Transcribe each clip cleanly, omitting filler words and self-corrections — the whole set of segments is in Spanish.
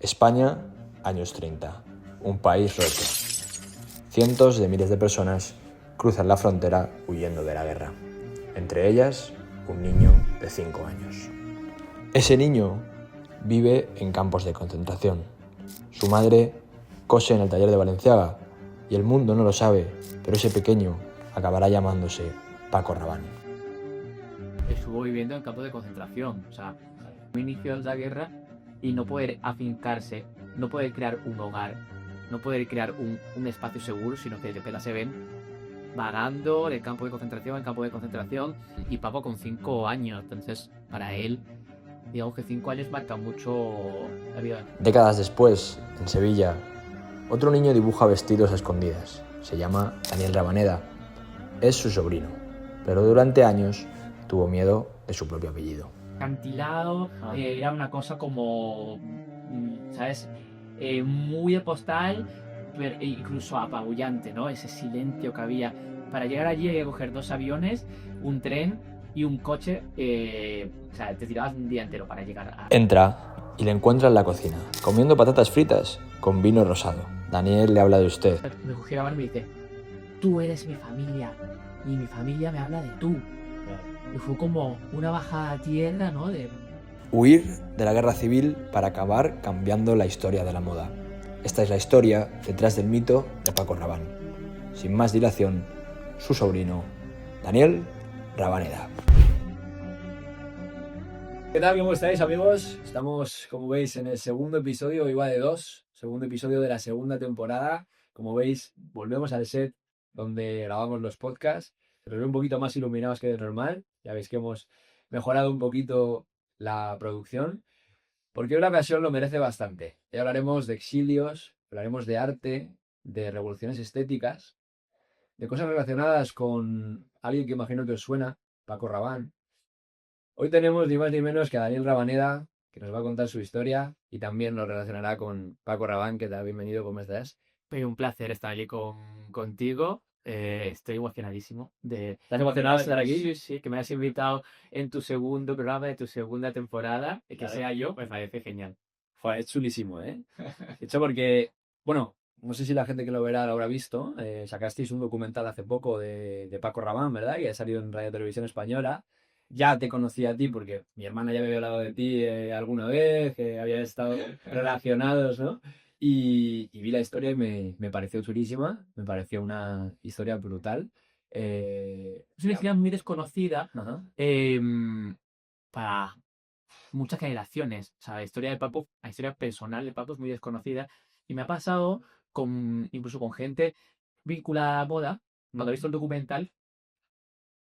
España, años 30. Un país roto. Cientos de miles de personas cruzan la frontera huyendo de la guerra. Entre ellas, un niño de 5 años. Ese niño vive en campos de concentración. Su madre cose en el taller de Balenciaga y el mundo no lo sabe, pero ese pequeño acabará llamándose Paco Rabanne. Estuvo viviendo en campos de concentración, o sea, inició la guerra y no poder afincarse, no poder crear un hogar, no poder crear un espacio seguro, sino que de pela se ven vagando de campo de concentración en campo de concentración, y Paco con 5 años, entonces para él, digamos que 5 años marca mucho la vida. Décadas después, en Sevilla, otro niño dibuja vestidos a escondidas. Se llama Daniel Rabaneda. Es su sobrino, pero durante años tuvo miedo de su propio apellido. Acantilado, era una cosa como, ¿sabes? Muy de postal, pero incluso apabullante, ¿no? Ese silencio que había. Para llegar allí había que coger 2 aviones, un tren y un coche. O sea, te tirabas un día entero para llegar a... Entra y le encuentra en la cocina, comiendo patatas fritas con vino rosado. Daniel le habla de usted. Me cogió la mano y me dice, tú eres mi familia y mi familia me habla de tú. Y fue como una bajada a tierra, ¿no? Huir de la guerra civil para acabar cambiando la historia de la moda. Esta es la historia detrás del mito de Paco Rabanne. Sin más dilación, su sobrino, Daniel Rabaneda. ¿Qué tal? ¿Cómo estáis, amigos? Estamos, como veis, en el segundo episodio, iba de 2, segundo episodio de la segunda temporada. Como veis, volvemos al set donde grabamos los podcasts. Se nos ve un poquito más iluminados que de normal. Ya veis que hemos mejorado un poquito la producción, porque hoy la ocasión lo merece bastante. Hoy hablaremos de exilios, hablaremos de arte, de revoluciones estéticas, de cosas relacionadas con alguien que imagino que os suena, Paco Rabanne. Hoy tenemos ni más ni menos que a Daniel Rabaneda, que nos va a contar su historia y también nos relacionará con Paco Rabanne. ¿Qué tal? Bienvenido, ¿cómo estás? Un placer estar aquí contigo. Estoy emocionadísimo de... ¿Estás emocionado de estar aquí? Sí, sí, que me has invitado en tu segundo programa de tu segunda temporada. Que Claro. sea yo, me parece genial. Joder, es chulísimo, ¿eh? De hecho, porque, bueno, no sé si la gente que lo verá lo habrá visto. Sacasteis un documental hace poco de Paco Rabanne, ¿verdad? Que ha salido en Radio Televisión Española. Ya te conocí a ti porque mi hermana ya me había hablado de ti alguna vez, que había estado relacionados, ¿no? Y vi la historia y me pareció chulísima, me pareció una historia brutal. Es una historia muy desconocida Ajá. para muchas generaciones. O sea, la historia personal de Papo es muy desconocida. Y me ha pasado incluso con gente vinculada a la moda, cuando he visto el documental,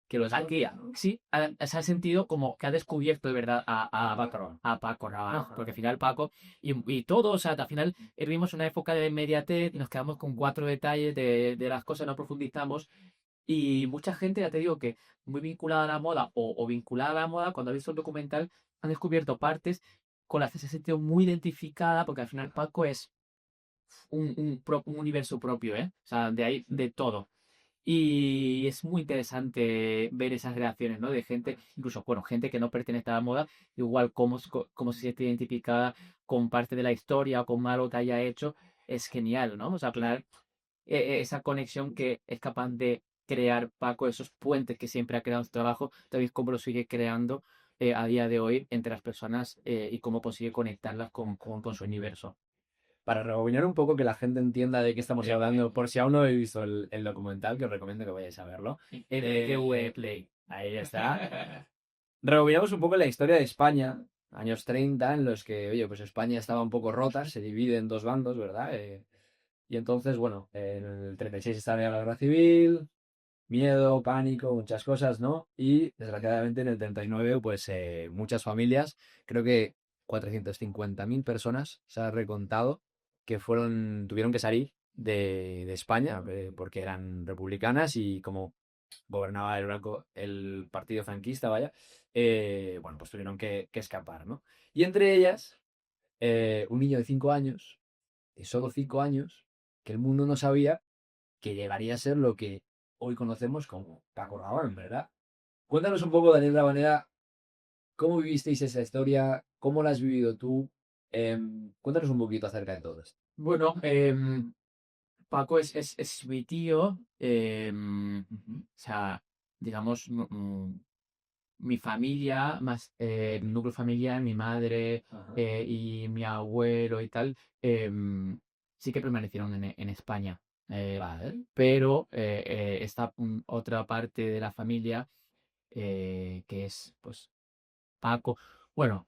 que los aquí, sí, se ha sentido como que ha descubierto de verdad a Paco Rabanne. Ajá. Porque al final Paco y todo, o sea, al final vivimos una época de inmediatez y nos quedamos con 4 detalles de las cosas, no profundizamos. Y mucha gente, ya te digo que muy vinculada a la moda o vinculada a la moda, cuando ha visto el documental, han descubierto partes con las que se ha sentido muy identificada, porque al final Paco es un universo propio, ¿eh? O sea, de ahí, de todo. Y es muy interesante ver esas reacciones, ¿no? De gente, incluso, bueno, gente que no pertenece a la moda, igual cómo se siente identificada con parte de la historia o con algo que haya hecho, es genial, ¿no? O sea, plan, esa conexión que es capaz de crear Paco, esos puentes que siempre ha creado en su trabajo, también cómo lo sigue creando a día de hoy entre las personas y cómo consigue conectarlas con su universo. Para rebobinar un poco, que la gente entienda de qué estamos hablando, por si aún no habéis visto el documental, que os recomiendo que vayáis a verlo. TV Play. Ahí está. Rebobinamos un poco la historia de España, años 30, en los que, oye, pues España estaba un poco rota, se divide en 2 bandos, ¿verdad? Y entonces, bueno, en el 36 estaba la guerra civil, miedo, pánico, muchas cosas, ¿no? Y desgraciadamente en el 39, pues muchas familias, creo que 450.000 personas se ha recontado que tuvieron que salir de España porque eran republicanas y como gobernaba el partido franquista, vaya, bueno, pues tuvieron que escapar, ¿no? Y entre ellas, un niño de 5 años, de solo 5 años, que el mundo no sabía que llegaría a ser lo que hoy conocemos como Paco Rabanne, ¿verdad? Cuéntanos un poco, Daniel Rabanera, cómo vivisteis esa historia, cómo la has vivido tú, Cuéntanos un poquito acerca de todo esto. Bueno, Paco es mi tío, o sea, digamos, mi familia, más el núcleo familiar, mi madre Ajá. y mi abuelo y tal, sí que permanecieron en España. Vale. Pero está otra parte de la familia que es, pues, Paco. Bueno,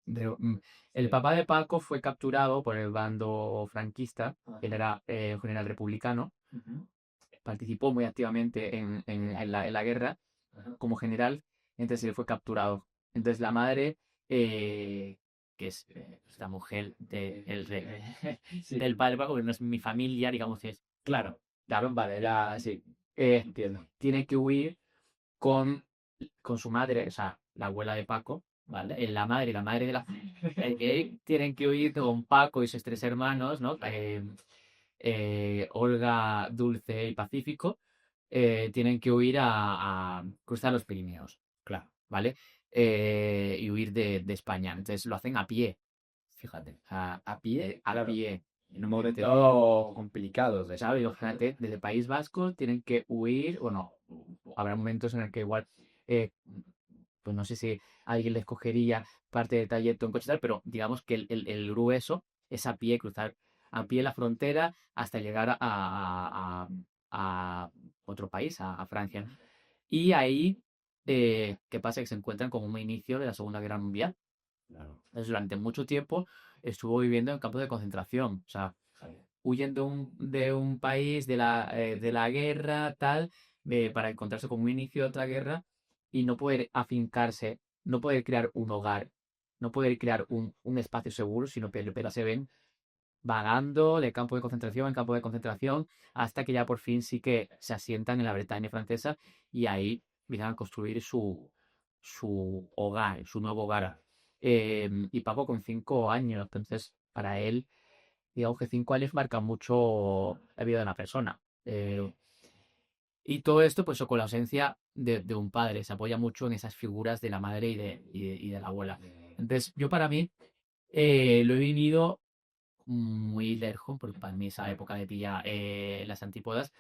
de- mm, el Sí. papá de Paco fue capturado por el bando franquista. Él Ajá. era un general republicano, Ujú. participó muy activamente en la guerra Ajá. como general, entonces él fue capturado. Entonces la madre, que es la mujer Sí. del padre, porque no es mi familia, digamos, es Claro. Claro, vale, era... Sí, eh, entiendo. tiene que huir con, con su madre, o sea, la abuela de Paco, ¿vale? La madre de la... tienen que huir con Paco y sus tres hermanos, ¿no? Olga, Dulce y Pacífico, tienen que huir a cruzar los Pirineos, Claro. ¿vale? Y huir de España. Entonces lo hacen a pie, fíjate. A pie, A claro. pie. En un momento complicado. ¿Sabes? Fíjate, desde el País Vasco tienen que huir, bueno, habrá momentos en el que igual, eh, pues no sé si alguien les cogería parte del trayecto en coche y tal, pero digamos que el grueso es a pie, cruzar a pie la frontera hasta llegar a otro país, a Francia. Y ahí, ¿qué pasa? Que se encuentran como un inicio de la Segunda Guerra Mundial. Claro. Entonces, durante mucho tiempo estuvo viviendo en campos de concentración. O sea, huyen de un país, de la guerra, tal, para encontrarse con un inicio de otra guerra y no poder afincarse, no poder crear un hogar, no poder crear un espacio seguro, sino pero se ven vagando de campo de concentración en campo de concentración hasta que ya por fin sí que se asientan en la Bretaña francesa y ahí empiezan a construir su hogar, su nuevo hogar. Y Paco con 5 años, entonces para él digamos que 5 años marcan mucho la vida de una persona. Y todo esto, pues, con la ausencia de un padre, se apoya mucho en esas figuras de la madre y de la abuela. Entonces, yo para mí lo he vivido muy lejos, porque para mí esa época de pilla las antípodas,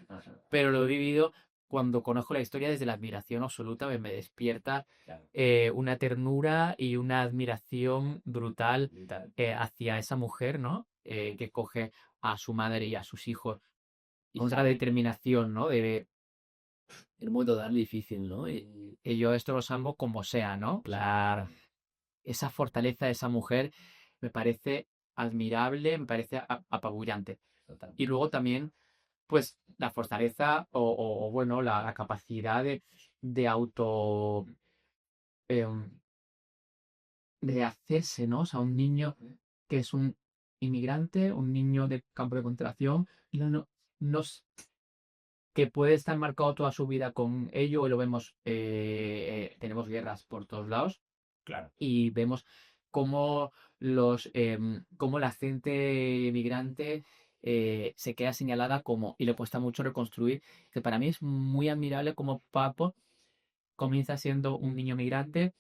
pero lo he vivido cuando conozco la historia desde la admiración absoluta, me despierta Claro. una ternura y una admiración brutal hacia esa mujer, ¿no? Que coge a su madre y a sus hijos y otra determinación, ¿no? El mundo tan difícil, ¿no? Y yo esto los amo como sea, ¿no? Claro. Esa fortaleza de esa mujer me parece admirable, me parece apabullante. Y luego también, pues, la fortaleza o, bueno, la capacidad de auto, em, de hacerse, ¿no? O sea, un niño que es un inmigrante, un niño de campo de concentración, no, no, no que puede estar marcado toda su vida con ello, y lo vemos, tenemos guerras por todos lados, Claro. y vemos cómo cómo la gente migrante se queda señalada como, y le cuesta mucho reconstruir, que para mí es muy admirable como Papo comienza siendo un niño migrante,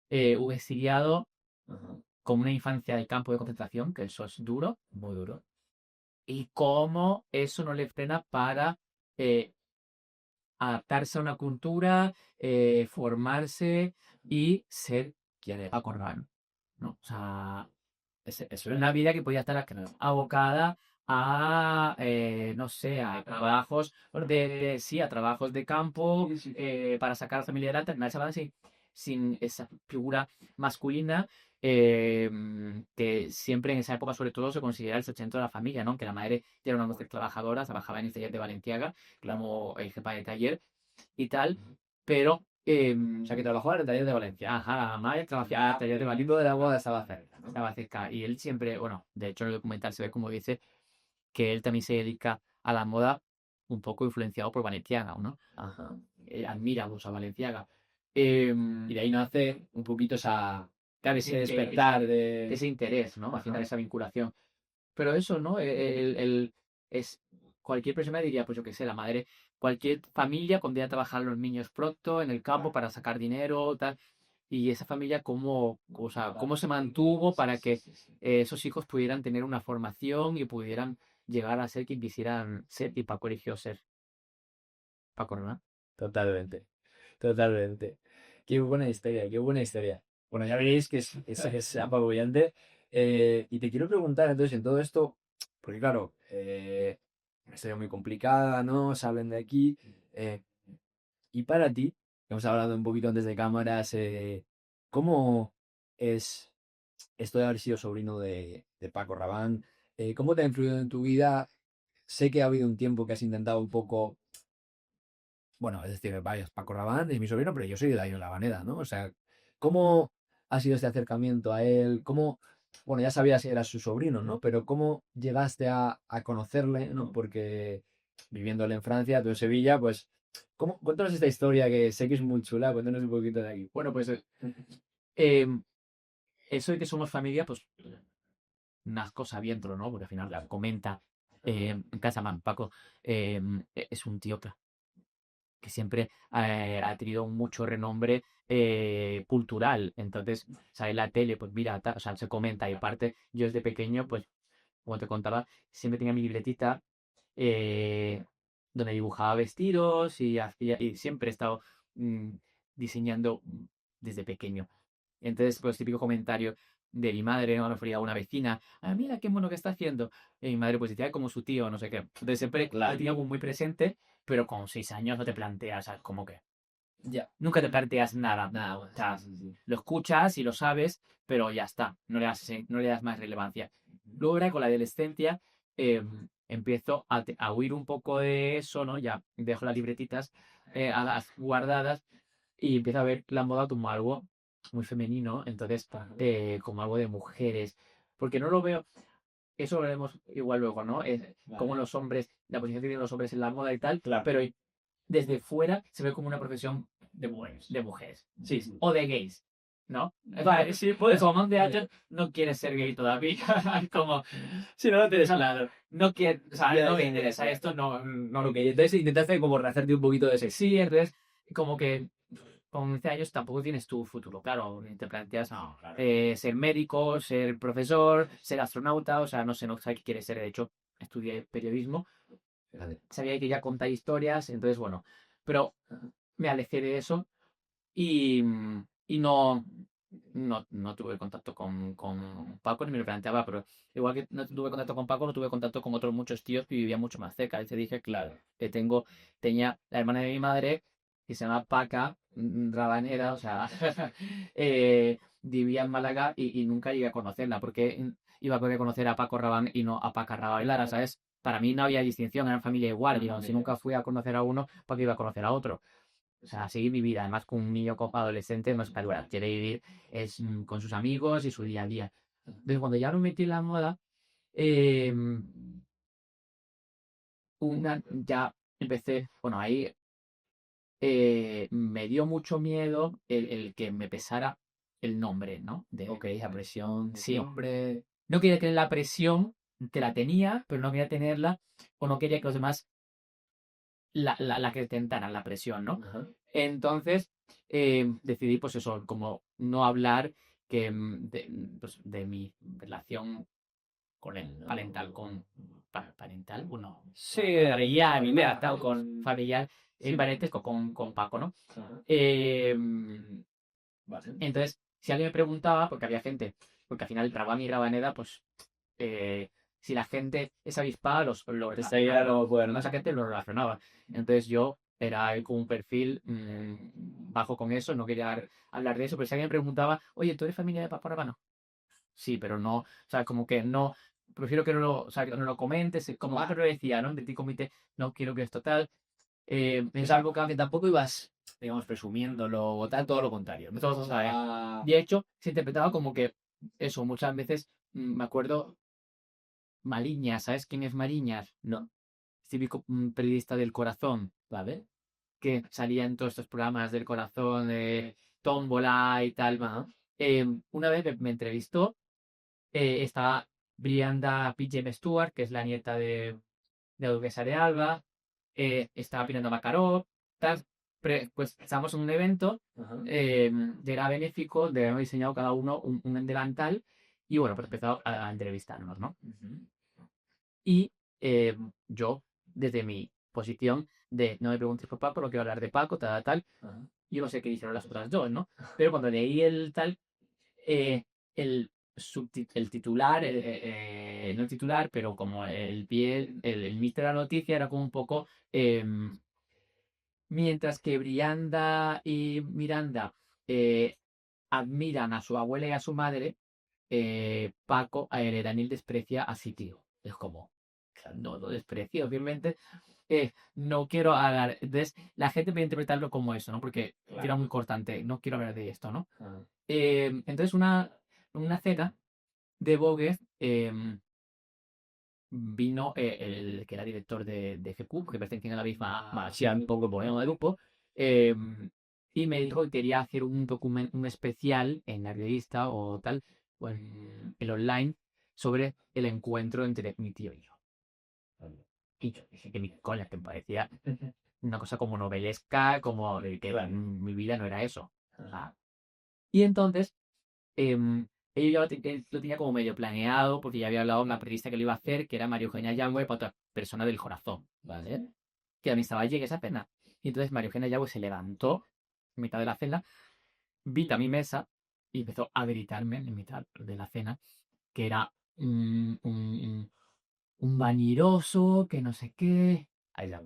un exiliado, Ajá. con una infancia de campo de concentración, que eso es duro, Muy duro. y cómo eso no le frena para eh, adaptarse a una cultura, formarse y ser ¿Quién es? Paco Rabanne, ¿no? O sea, eso es una vida que podía estar abocada a, no sé, a trabajos sí, a trabajos de campo, para sacar a la familia adelante, nadie se va sin esa figura masculina, que siempre en esa época sobre todo se considera el sustento de la familia, ¿no? Que la madre era una mujer trabajadora, trabajaba en el taller de Valenciaga como jefa de taller y tal, pero O sea, que trabajó en el taller de Valencia. ajá, la madre trabajaba en el taller de El Valenciaga, tipo de la boda estaba cerca, ¿no? estaba cerca. Y él siempre, bueno, de hecho en el documental se ve como dice que él también se dedica a la moda un poco influenciado por Valenciaga, ¿no? Ajá. Admira mucho a Valenciaga. Y de ahí nace un poquito Claro, ese despertar de... ese interés, ¿no? Al Ajá. final esa vinculación. Pero eso, ¿no? Es, cualquier persona diría, pues yo qué sé, la madre, cualquier familia condena a trabajar a los niños pronto en el campo para sacar dinero, tal. y esa familia cómo, o sea, cómo se mantuvo para que esos hijos pudieran tener una formación y pudieran llegar a ser quien quisieran ser, y Paco eligió ser Paco, ¿no? Totalmente, totalmente. Qué buena historia, qué buena historia. Bueno, ya veréis que es apabullante. Y te quiero preguntar entonces en todo esto, porque claro, una historia muy complicada, ¿no? Salen de aquí. eh, y para ti, hemos hablado un poquito antes de cámaras, ¿cómo es esto de haber sido sobrino de Paco Rabanne? ¿Cómo te ha influido en tu vida? Sé que ha habido un tiempo que has intentado un poco, bueno, es decir, vaya, Paco Rabanne es mi sobrino, pero yo soy de Daño Lavaneda, ¿no? O sea, ¿cómo ha sido este acercamiento a él? ¿Cómo, bueno, ya sabías que eras su sobrino, ¿no? Pero ¿cómo llegaste a conocerle, ¿no? Porque viviéndole en Francia, tú en Sevilla, pues, cuéntanos esta historia que sé que es muy chula, cuéntanos un poquito de aquí. Bueno, pues eh, eso de que somos familia, pues nazco sabiéndolo, ¿no? Porque al final la comenta en casa, man, Paco es un tío que siempre ha tenido mucho renombre cultural. Entonces, sale en la tele, pues mira, o sea, se comenta. Y aparte, yo desde pequeño, pues, como te contaba, siempre tenía mi libretita eh, donde dibujaba vestidos y siempre he estado mm, diseñando desde pequeño. Entonces, pues típico comentario de mi madre, ¿no? Me refería a una vecina, ah, mira qué mono que está haciendo. Y mi madre pues decía, "Ay, como su tío, no sé qué". Entonces siempre lo he tenido muy presente, pero con 6 años no te planteas, ¿sabes? Como que Ya. nunca te planteas nada. Nada, O bueno, sea, sí, sí. lo escuchas y lo sabes, pero ya está, no le das más relevancia. Luego ahora con la adolescencia empiezo a huir un poco de eso, ¿no? Ya dejo las libretitas guardadas y empiezo a ver la moda como algo muy femenino, entonces como algo de mujeres, porque no lo veo, eso lo veremos igual luego, ¿no? Como los hombres, la posición que tienen los hombres en la moda y tal, Claro. pero desde fuera se ve como una profesión de mujeres, sí, sí, o de gays, ¿no? Vale, sí, pues como man de Alton no quieres ser gay todavía, como, Sí, no, no te claro, no quiere, o sea, Ya, no me ya, interesa ya. esto, no lo Ok, entonces intentaste como rehacerte un poquito de ese. sí, entonces, como que con 11 años tampoco tienes tu futuro, claro, ni te planteas No, claro. ser médico, ser profesor, ser astronauta, o sea, no sé, no sé qué quieres ser, de hecho, estudié periodismo, Fíjate. sabía que ya contar historias, entonces, bueno, pero me alejé de eso y, y no tuve contacto con Paco ni me lo planteaba, pero igual que no tuve contacto con Paco, no tuve contacto con otros muchos tíos que vivían mucho más cerca. Y te dije, claro, tenía la hermana de mi madre que se llama Paca Rabanera, o sea, vivía en Málaga y nunca llegué a conocerla, porque iba a poder conocer a Paco Rabanne y no a Paca Rabanera, ¿sabes? Para mí no había distinción, eran familia igual, digo, si nunca fui a conocer a uno, ¿para qué iba a conocer a otro? O sea, seguir mi vida. Además, con un niño adolescente no es que quiere vivir es con sus amigos y su día a día. Entonces, cuando ya me metí en la moda, eh, ya empecé, bueno, ahí me dio mucho miedo el que me pesara el nombre, ¿no? Ok, la presión de Sí. siempre. No quería tener la presión, que la tenía, pero no quería tenerla, o no quería que los demás la que tentaran la presión, ¿no? Ajá. Entonces, decidí, pues eso, como no hablar pues, de mi relación con el parental, parental, bueno, Sí, familiar, a mí me ha estado con familiar, Sí. parentesco con Paco, ¿no? Ajá. Eh, Vale. entonces, si alguien me preguntaba, porque había gente, porque al final Rabán y Rabaneda, pues, si la gente es avispada, Enseguida lo pueden, ¿no? esa gente lo relacionaba. Entonces yo era con un perfil bajo con eso, no quería hablar de eso, pero si alguien me preguntaba, oye, ¿tú eres familia de Paco Rabanne? Sí, pero no, o sea, como que no, prefiero que no lo, o sea, que no lo comentes, como Paco lo decía, ¿no? De ti comité, no quiero que esto tal. Es algo que tampoco ibas, digamos, presumiéndolo o tal, todo lo contrario. ¿No? Todos lo saben. Ah, De hecho, se interpretaba como que eso, muchas veces me acuerdo Mariñas, ¿sabes quién es Mariñas? no, Típico periodista del corazón, vale. que salía en todos estos programas del corazón, de Tómbola y tal. Ajá. Una vez me entrevistó, estaba Brianda P.J. Stewart, que es la nieta de la duquesa de Alba, estaba Pinando Makarov, tal. pues estábamos en un evento Ajá. era benéfico, de habíamos diseñado cada uno un delantal y bueno, pues empezado a entrevistarnos, ¿no? Ujú. Y yo, desde mi posición de no me preguntes por Paco, lo quiero hablar de Paco, tal, Ajá. yo no sé qué hicieron las otras dos, ¿no? Pero cuando leí el tal, eh, el titular, no el titular, pero como el pie, el mister de la noticia era como un poco, mientras que Brianda y Miranda eh, admiran a su abuela y a su madre, Paco, Daniel desprecia a su tío. Es como, no lo desprecio, obviamente. No quiero hablar. Entonces, la gente puede interpretarlo como eso, ¿no? Porque Claro. era muy cortante. No quiero hablar de esto, ¿no? Ajá. Entonces, una cena de Vogue vino el que era director de GQ, que pertenecía a la misma mansión, un poco bueno de grupo, eh, y me dijo que quería hacer un documento, un especial en la revista o tal, o en el online, sobre el encuentro entre mi tío y yo. Y yo dije que mi coña, que me parecía una cosa como novelesca, como que mi vida no era eso. O sea, y entonces, ellos ya lo tenía como medio planeado, porque ya había hablado con la periodista que lo iba a hacer, que era María Eugenia Yagüe, para otra persona del corazón, ¿vale? Que a mí estaba allí en esa cena. Y entonces María Eugenia Yagüe se levantó en mitad de la cena, vino a mi mesa y empezó a gritarme en mitad de la cena, que era un vaniroso, que no sé qué,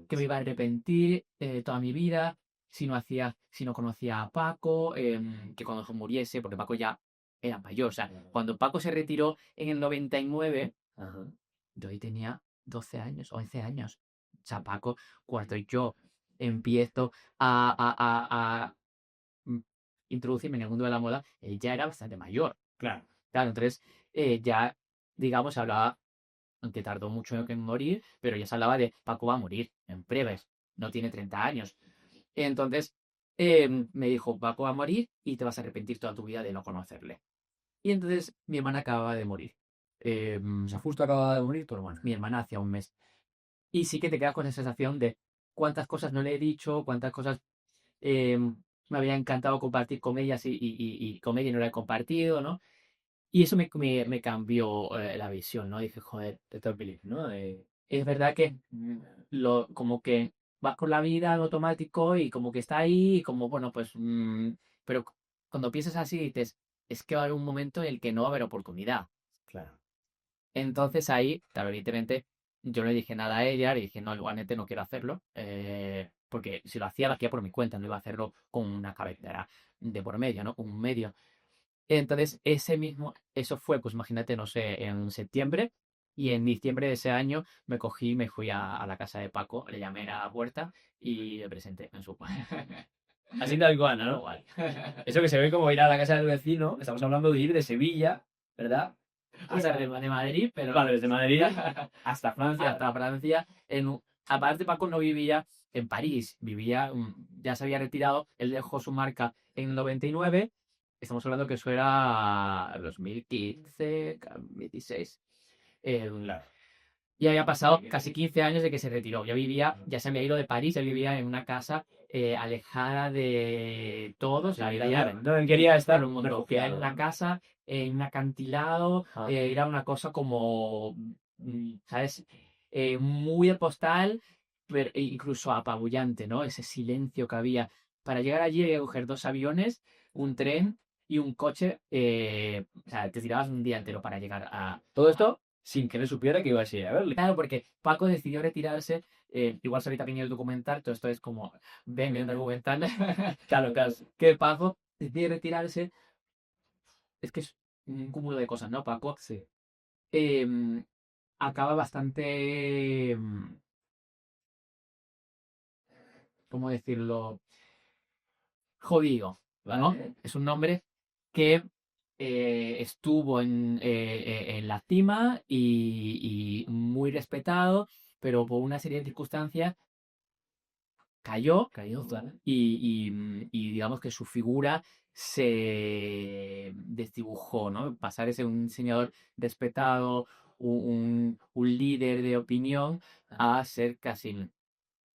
que me iba a arrepentir toda mi vida si no conocía a Paco, que cuando se muriese, porque Paco ya era mayor. O sea, cuando Paco se retiró en el 99, Ajá. yo ahí tenía 12 años, 11 años. O sea, Paco, cuando yo empiezo a mm, introducirme en el mundo de la moda, él ya era bastante mayor. Claro. Claro, entonces ya, digamos, hablaba, aunque tardó mucho en morir, pero ya se hablaba de Paco va a morir en breves, no tiene 30 años. Entonces me dijo, Paco va a morir y te vas a arrepentir toda tu vida de no conocerle. Y entonces mi hermana acababa de morir. O sea, justo acababa de morir tu hermana. Mi hermana hacía un mes. Y sí que te quedas con esa sensación de cuántas cosas no le he dicho, cuántas cosas me había encantado compartir con ellas y con ella no la he compartido, ¿no? Y eso me cambió la visión, ¿no? Dije, joder, De Top Belief, ¿no? es verdad que como que vas con la vida en automático y como que está ahí y como, bueno, pues, pero cuando piensas así dices, es que va a haber un momento en el que no va a haber oportunidad. Claro. Entonces ahí, claro, evidentemente, yo no le dije nada a ella, le dije, no, igualmente no quiero hacerlo, porque si lo hacía por mi cuenta, no iba a hacerlo con una cabecera de por medio, ¿no? Un medio. Entonces, eso fue, pues imagínate, no sé, en septiembre, y en diciembre de ese año me cogí y me fui a la casa de Paco, le llamé a la puerta y le presenté en su Así tal cual, ¿no? Igual. Eso que se ve como ir a la casa del vecino. Estamos hablando de ir de Sevilla, ¿verdad? Hasta de Madrid, pero Vale, desde Madrid hasta Francia. hasta Francia. Aparte, Paco no vivía en París, vivía, ya se había retirado, él dejó su marca en el 99. Estamos hablando que eso era 2015, 16. Claro. Y había pasado casi 15 años de que se retiró. Ya se había ido de París, él vivía en una casa alejada de todos. La vida ya No, él quería estar pero me cogía en una casa, en un acantilado, Ah. era una cosa como, ¿sabes? Muy de postal, pero incluso apabullante, ¿no? Ese silencio que había. Para llegar allí había que coger 2 aviones, un tren y un coche. O sea, te tirabas un día entero para llegar a... Todo esto sin que él supiera que ibas a ir a verle. Claro, porque Paco decidió retirarse. Igual se ahorita viene el documental, todo esto es como, ven, viendo el documental. Claro, claro. Que Paco decide retirarse. Es que es un cúmulo de cosas, ¿no, Paco? Sí. Em, acaba bastante, ¿cómo decirlo? Jodido, ¿no? Vale. Es un nombre que estuvo en la cima y muy respetado, pero por una serie de circunstancias cayó Cayó, y digamos que su figura se desdibujó, ¿no? Pasar de ser un diseñador respetado, un líder de opinión, a ser casi,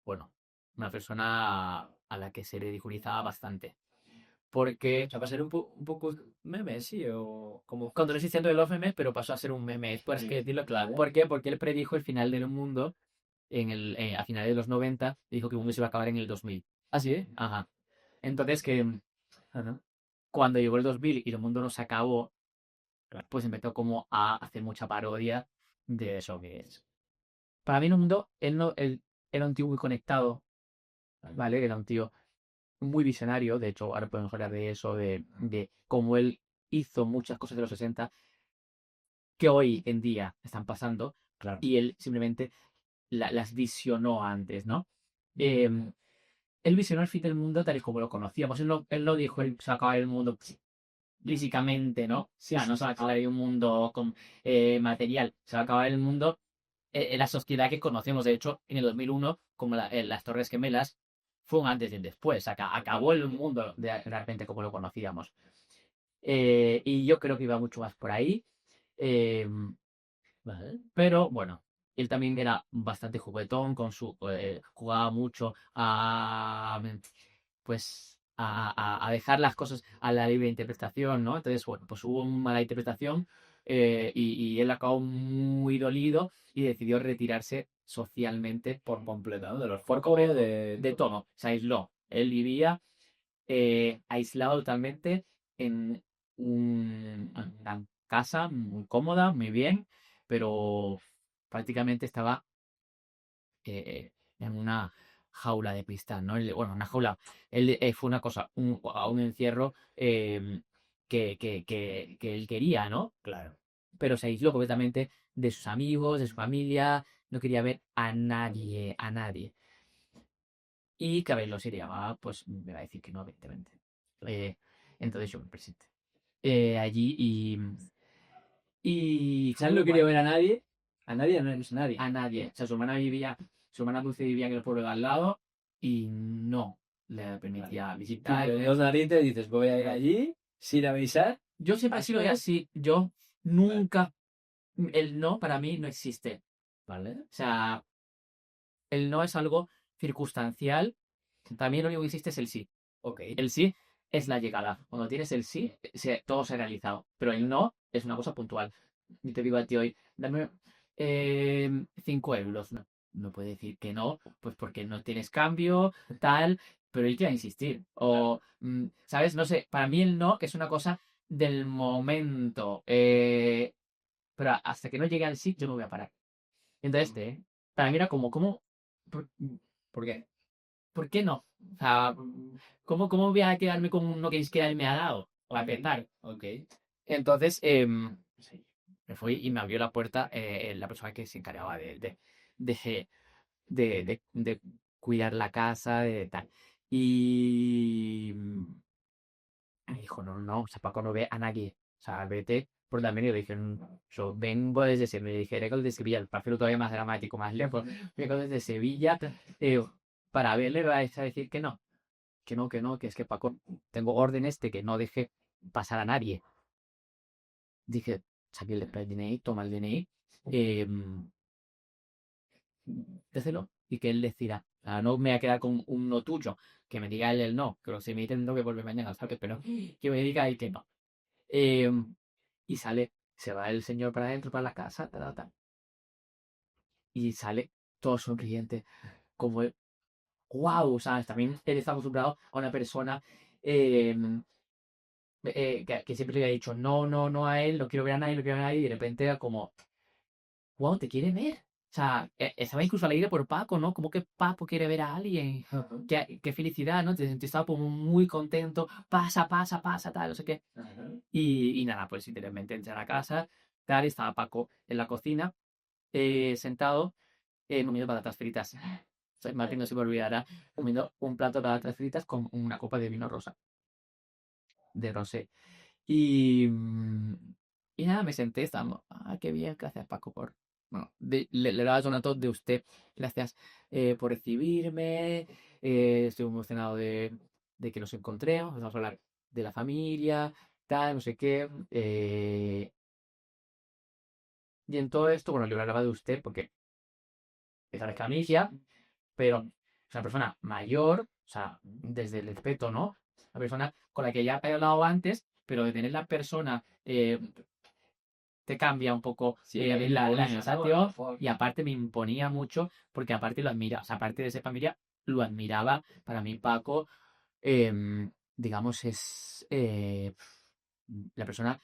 bueno, una persona a la que se ridiculizaba bastante. Porque O sea, va a ser un poco meme, sí, o como... continuó existiendo de los memes, pero pasó a ser un meme, por así decirlo. Claro. ¿Por qué? Porque él predijo el final del mundo a finales de los 90, dijo que el mundo se iba a acabar en el 2000. Ah, sí. Ajá. Entonces, que Ajá. cuando llegó el 2000 y el mundo no se acabó, Claro. pues empezó como a hacer mucha parodia de eso que es. Para mí, en el mundo, él era un tío muy conectado, ¿vale? Era un tío muy visionario. De hecho, ahora podemos hablar de eso, de cómo él hizo muchas cosas de los 60 que hoy en día están pasando Claro. y él simplemente las visionó antes, ¿no? Eh, Él visionó el fin del mundo tal y como lo conocíamos. Él no dijo él se va a acabar el mundo físicamente, ¿no? O sea, no se va a acabar un mundo con, material, se va a acabar el mundo en la sociedad que conocemos. De hecho, en el 2001, como las Torres Gemelas, fue un antes y un después. Acabó el mundo realmente como lo conocíamos. Y yo creo que iba mucho más por ahí. Eh, Vale. pero bueno, él también era bastante juguetón, jugaba mucho a dejar las cosas a la libre interpretación, ¿no? Entonces, bueno, pues hubo una mala interpretación, y él acabó muy dolido y decidió retirarse socialmente Por completo, ¿no? De los por focos, completo, de... de todo. Se aisló. Él vivía aislado totalmente en una casa muy cómoda, muy bien, pero prácticamente estaba en una jaula de cristal, ¿no? Bueno, una jaula. Fue una cosa, un encierro, que él quería, ¿no? Claro. Pero se aisló completamente de sus amigos, de su familia, no quería ver a nadie. Y Cabello sería, pues me va a decir que no, evidentemente. Entonces yo me presenté allí y fue ¿Sabes? muy No quería guay. ver a nadie. A nadie, no eres nadie. A nadie. O sea, su hermana Dulce vivía en el pueblo de al lado y no le permitía Tú visitar. de dos narices dices, voy a ir allí, sin avisar. Yo siempre he sido así. Yo nunca. El no para mí no existe. Vale. O sea, el no es algo circunstancial. También lo único que existe es el sí. Ok. El sí es la llegada. Cuando tienes el sí, todo se ha realizado. Pero el no es una cosa puntual. Y te digo a ti hoy, dame 5 euros. No, no puede decir que no, pues porque no tienes cambio, tal, pero él quiere insistir. O, ¿sabes? No sé, para mí el no es una cosa del momento. Pero hasta que no llegue al sí, yo no voy a parar. Entonces, para mí era como, ¿por, ¿Por qué? por qué no? O sea, ¿cómo voy a quedarme con uno que ni siquiera él me ha dado? O a empezar. Ok. Entonces, sí, me fui y me abrió la puerta la persona que se encargaba de, de cuidar la casa, de tal. Y me dijo, no, no, o sea, Paco no ve a nadie. O sea, vete por la avenida. Dije, yo vengo desde Sevilla. Me dije, vengo desde Sevilla, para hacerlo todavía más dramático, más lejos. Vengo desde Sevilla eh, para verle, vais a decir que no, que no, que no, que es que Paco, tengo órdenes de que no deje pasar a nadie. Dije, saqué el DNI, toma el DNI, eh, déselo y que él decida. No me voy a quedar con un no tuyo, que me diga él el no, que si me dicen no que volver mañana, ¿sabes? Pero que me diga él que no. Eh, y se va el señor para adentro, para la casa, ta, ta, ta, y sale todo sonriente, como, wow, ¿sabes? También él está acostumbrado a una persona eh, que siempre le ha dicho no, no, no a él, no quiero ver a nadie, no quiero ver a nadie, y de repente era como, wow, te quiere ver. O sea, estaba incluso alegre por Paco, ¿no? Como que Paco quiere ver a alguien. Ajá. Qué felicidad, ¿no? Te sentí, estaba como muy contento. Pasa, pasa, pasa, tal, no sé qué. Ajá. Y nada, pues literalmente entré a la casa, tal, y estaba Paco en la cocina, sentado, comiendo patatas fritas. O sea, Martín no se me olvidará, comiendo un plato de patatas fritas con una copa de vino rosa, de rosé. Y, y nada, me senté, estábamos, qué bien, gracias Paco por... Bueno, le daba sonatos de usted, gracias por recibirme, estoy muy emocionado de que nos encontremos, vamos a hablar de la familia, tal, no sé qué. Y en todo esto, bueno, le hablaba de usted porque esa es Camicia, pero es una persona mayor, o sea, desde el respeto, ¿no? Una persona con la que ya he hablado antes, pero de tener la persona te cambia un poco Sí, la impone, ¿no? sensación y aparte me imponía mucho porque aparte lo admira, o sea, aparte de ser familia, lo admiraba. Para mí Paco, digamos, es la persona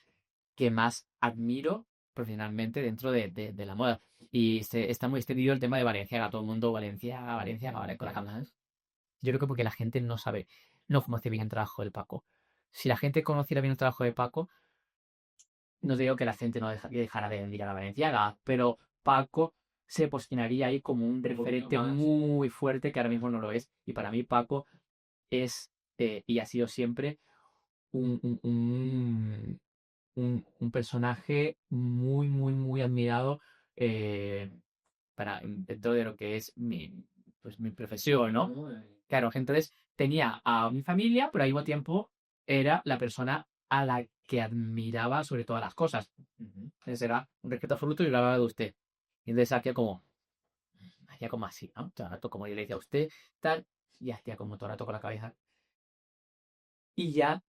que más admiro profesionalmente dentro de la moda. Y está muy extendido el tema de Valenciaga, todo el mundo Valenciaga, Valenciaga, vale, con la cámara. Yo creo que porque la gente no sabe, no conoce bien el trabajo del Paco. Si la gente conociera bien el trabajo de Paco, no digo que la gente no dejara de ir a la Valenciaga, pero Paco se posicionaría ahí como un referente más. muy fuerte que ahora mismo no lo es. Y para mí Paco es y ha sido siempre un, un- un- un personaje muy, muy, muy admirado eh, dentro de lo que es pues, mi profesión, ¿no? Claro, entonces tenía a mi familia, pero al mismo tiempo era la persona a la que admiraba sobre todas las cosas. Entonces era un respeto absoluto y hablaba de usted. Y entonces hacía como así, ¿no? Todo el rato como yo le decía a usted, tal, y hacía como todo el rato con la cabeza. Y ya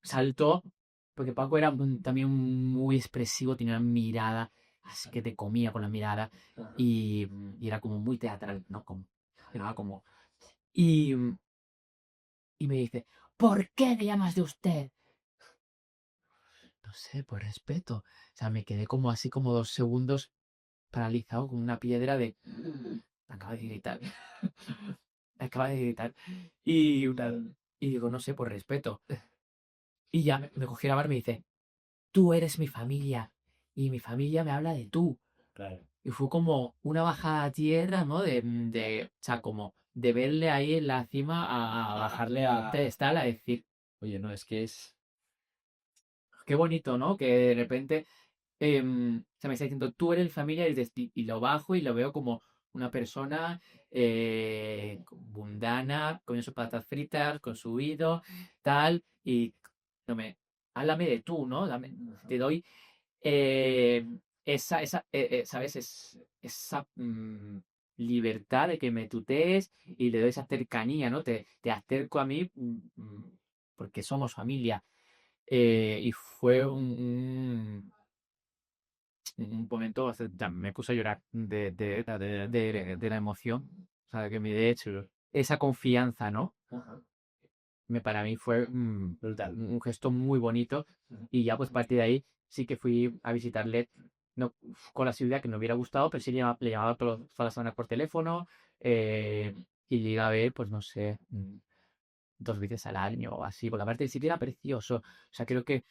saltó, porque Paco era también muy expresivo, tenía una mirada, así que te comía con la mirada, y era como muy teatral, ¿no? Era como, y, y me dice, ¿por qué me llamas de usted? No sé, por respeto. O sea, me quedé como así como 2 segundos paralizado con una piedra de... Acaba de gritar. Acaba de gritar. Y digo, no sé, por respeto. Y ya me cogió la mano y me dice, tú eres mi familia. Y mi familia me habla de tú. Claro. Y fue como una bajada a tierra, ¿no? O sea, como de verle ahí en la cima a bajarle a pedestal a decir, Oye, no, es que es. qué bonito, ¿no? Que de repente se me está diciendo, tú eres mi familia y lo bajo y lo veo como una persona mundana, con sus patatas fritas, con su oído, tal, y no me, háblame de tú, ¿no? Te doy eh, ¿sabes? Esa libertad de que me tutees y le doy esa cercanía, ¿no? Te acerco a mí porque somos familia. Y fue un momento, ya me puse a llorar de la emoción. O sea, que me de hecho, esa confianza, ¿no? Para mí fue Brutal. un gesto muy bonito y ya pues a partir de ahí sí que fui a visitarle no, con la ciudad que me hubiera gustado, pero sí le llamaba todas las semanas por teléfono y le iba a ver, pues no sé, 2 veces al año o así, porque aparte el sitio era precioso. O sea, creo que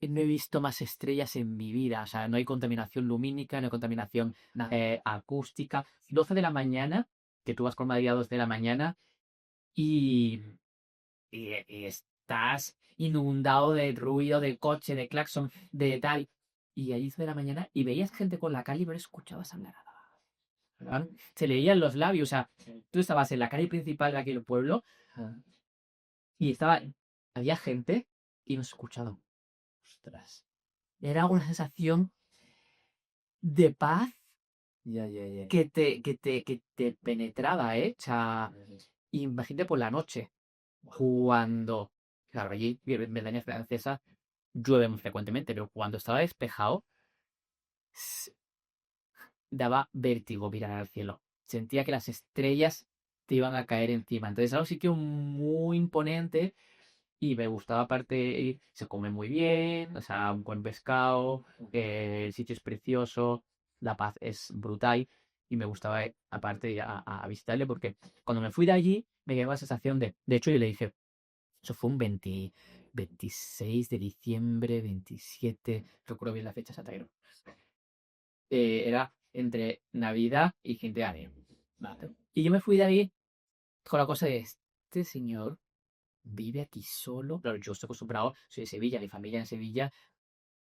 no he visto más estrellas en mi vida. O sea, no hay contaminación lumínica, no hay contaminación acústica. 12 de la mañana, que tú vas con Madrid a 12 de la mañana y, y estás inundado de ruido, de coche, de claxon, de tal. Y a 10 de la mañana y veías gente con la calle y no escuchabas hablar nada. ¿Verdad? Se leían los labios. O sea, tú estabas en la calle principal de aquel pueblo y había gente y no escuchado. Ostras. Era una sensación de paz Ya, ya, ya. que te penetraba, ¿eh? O sea, imagínate por la noche, cuando, claro, allí en Bretaña francesa llueve muy frecuentemente, pero cuando estaba despejado, s- daba vértigo mirar al cielo. Sentía que las estrellas te iban a caer encima. Entonces era un sitio muy imponente y me gustaba aparte, y se come muy bien, o sea, un buen pescado, el sitio es precioso, la paz es brutal y me gustaba aparte ir a visitarle porque cuando me fui de allí me quedó la sensación de hecho yo le dije, eso fue un 26 de diciembre, 27, recuerdo bien la fecha exacta, pero, era entre Navidad y fin de año. Vale. Y yo me fui de ahí con la cosa de este señor vive aquí solo. Claro, yo estoy acostumbrado, soy de Sevilla, mi familia en Sevilla,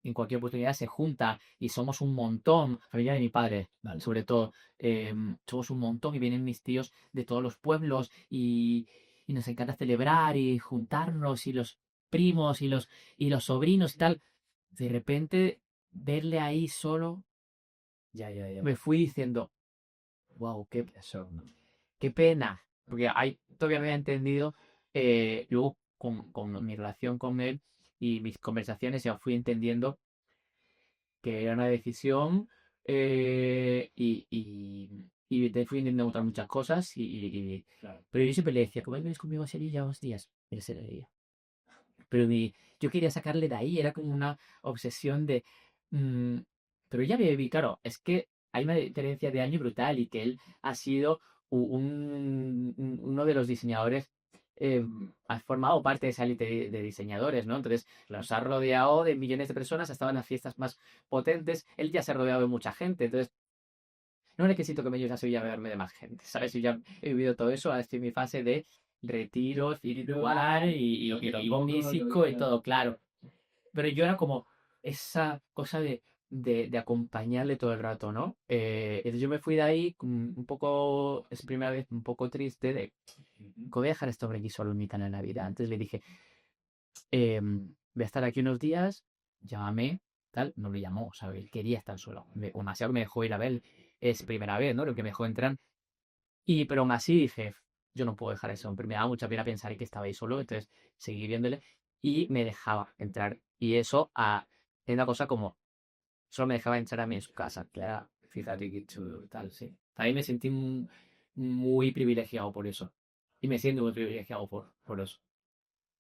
en cualquier oportunidad se junta y somos un montón, familia de mi padre, Vale. sobre todo, somos un montón y vienen mis tíos de todos los pueblos y nos encanta celebrar y juntarnos y los primos y los sobrinos y tal. De repente, verle ahí solo, Ya, ya, ya. me fui diciendo, wow, qué, Eso, ¿no? qué pena. Porque todavía no había entendido, luego con mi relación con él y mis conversaciones ya fui entendiendo que era una decisión y te fui intentando mostrar muchas cosas Claro. pero yo siempre le decía, ¿cómo vienes conmigo a Sevilla 2 días? Mira, Sevilla. Pero yo quería sacarle de ahí, era como una obsesión de... mm, pero ya vi, claro, es que hay una diferencia de año brutal y que él ha sido uno de los diseñadores, ha formado parte de esa élite de diseñadores, ¿no? Entonces, los ha rodeado de millones de personas, ha estado en las fiestas más potentes, él ya se ha rodeado de mucha gente, entonces no necesito que me ayudes a Sevilla a verme de más gente, ¿sabes? Yo ya he vivido todo eso, ahora estoy en mi fase de retiro espiritual y lo vivo físico y todo, claro. Pero yo era como esa cosa de acompañarle todo el rato, ¿no? Entonces yo me fui de ahí un poco, es primera vez un poco triste de que voy a dejar esto aquí solo en mi canal de Navidad. Antes le dije, voy a estar aquí unos días, llámame, tal, no lo llamó, o sea, él quería estar solo. Demasiado me dejó ir a ver, es primera vez, ¿no? Lo que me dejó entrar. Pero aún así dije, yo no puedo dejar eso. Me daba mucha pena pensar que estaba ahí solo, entonces seguí viéndole y me dejaba entrar. Y eso es una cosa como, solo me dejaba entrar a mí en su casa, que era, fíjate que chulo, tal, sí. También me sentí muy privilegiado por eso. Y me siento muy privilegiado por eso.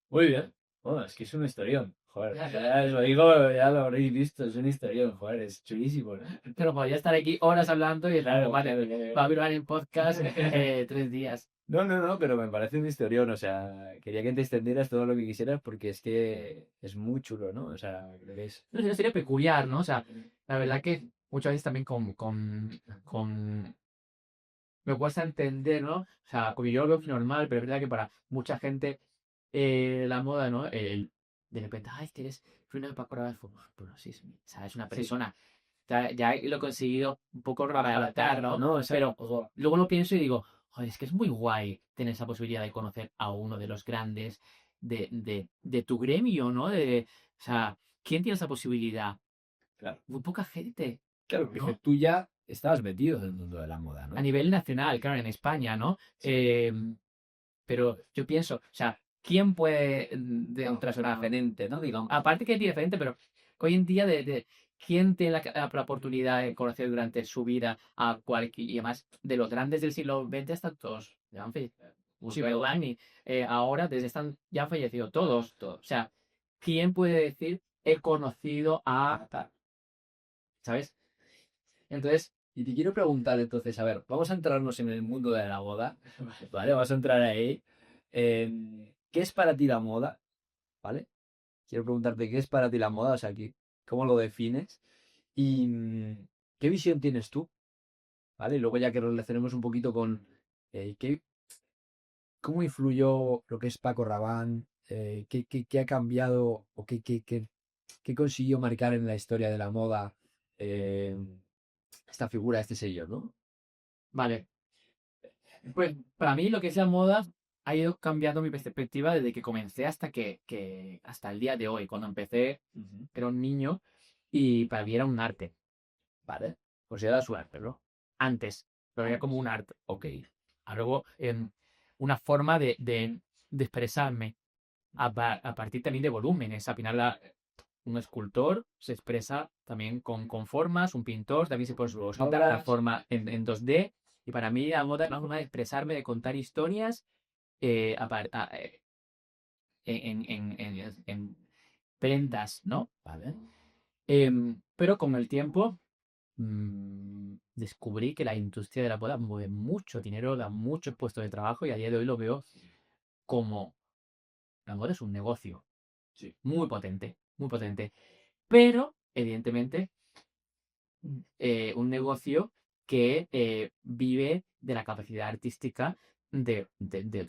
Muy bien. Bueno, es que es un historión. Joder, ya os lo digo, ya lo habréis visto, es un historión, joder, es chulísimo, ¿no? Pero podría estar aquí horas hablando y Claro, vale, va a durar el podcast 3 días. No, pero me parece un historión, o sea, quería que te extendieras todo lo que quisieras porque es que es muy chulo, ¿no? O sea, creo que es... No sé, sería peculiar, ¿no? O sea, la verdad que muchas veces también con me cuesta entender, ¿no? O sea, como yo lo veo normal, pero es verdad que para mucha gente la moda, ¿no? De repente, ay, tienes una de Paco Rabanne. Bueno, sí, ¿sabes? Una Sí. persona. Ya lo he conseguido un poco adaptar, ¿no? No, exacto. Pero luego lo pienso y digo, joder, es que es muy guay tener esa posibilidad de conocer a uno de los grandes de tu gremio, ¿no? O sea, ¿quién tiene esa posibilidad? Claro. Muy poca gente. Claro, ¿no? porque tú ya estabas metido en el mundo de la moda, ¿no? A nivel nacional, claro, en España, ¿no? Pero yo pienso, o sea, ¿quién puede de otra persona diferente, ¿no? Digo, aparte que es diferente, pero hoy en día ¿quién tiene la oportunidad de conocer durante su vida a cualquier, y además de los grandes del siglo XX hasta todos, ya han fallecido, ahora desde están ya han fallecido todos, o sea, ¿quién puede decir he conocido a tal? ¿Sabes? Entonces, Y te quiero preguntar entonces, a ver, vamos a entrarnos en el mundo de la moda, ¿vale? Vamos a entrar ahí. ¿Qué es para ti la moda? ¿Vale? Quiero preguntarte qué es para ti la moda, o sea, ¿cómo lo defines? Y qué visión tienes tú, ¿vale? Y luego ya que lo relacionemos un poquito con eh, qué, cómo influyó lo que es Paco Rabanne, qué ha cambiado o qué consiguió marcar en la historia de la moda eh, esta figura, este sello, ¿no? vale, pues para mí lo que es la moda ha ido cambiando mi perspectiva desde que comencé hasta el día de hoy. Cuando empecé era un niño y para mí era un arte, Vale, pues era su arte, ¿no? Antes, pero era como un arte. ok. Luego, una forma de expresarme a partir también de volúmenes. Al final, un escultor se expresa también con formas, un pintor también se puede dar la forma en 2D. Y para mí la moda es una forma de expresarme, de contar historias en prendas, ¿no? Vale. Pero con el tiempo descubrí que la industria de la moda mueve mucho dinero, da muchos puestos de trabajo y a día de hoy lo veo como la moda es un negocio Sí. muy potente, muy potente. Pero, evidentemente, un negocio que vive de la capacidad artística de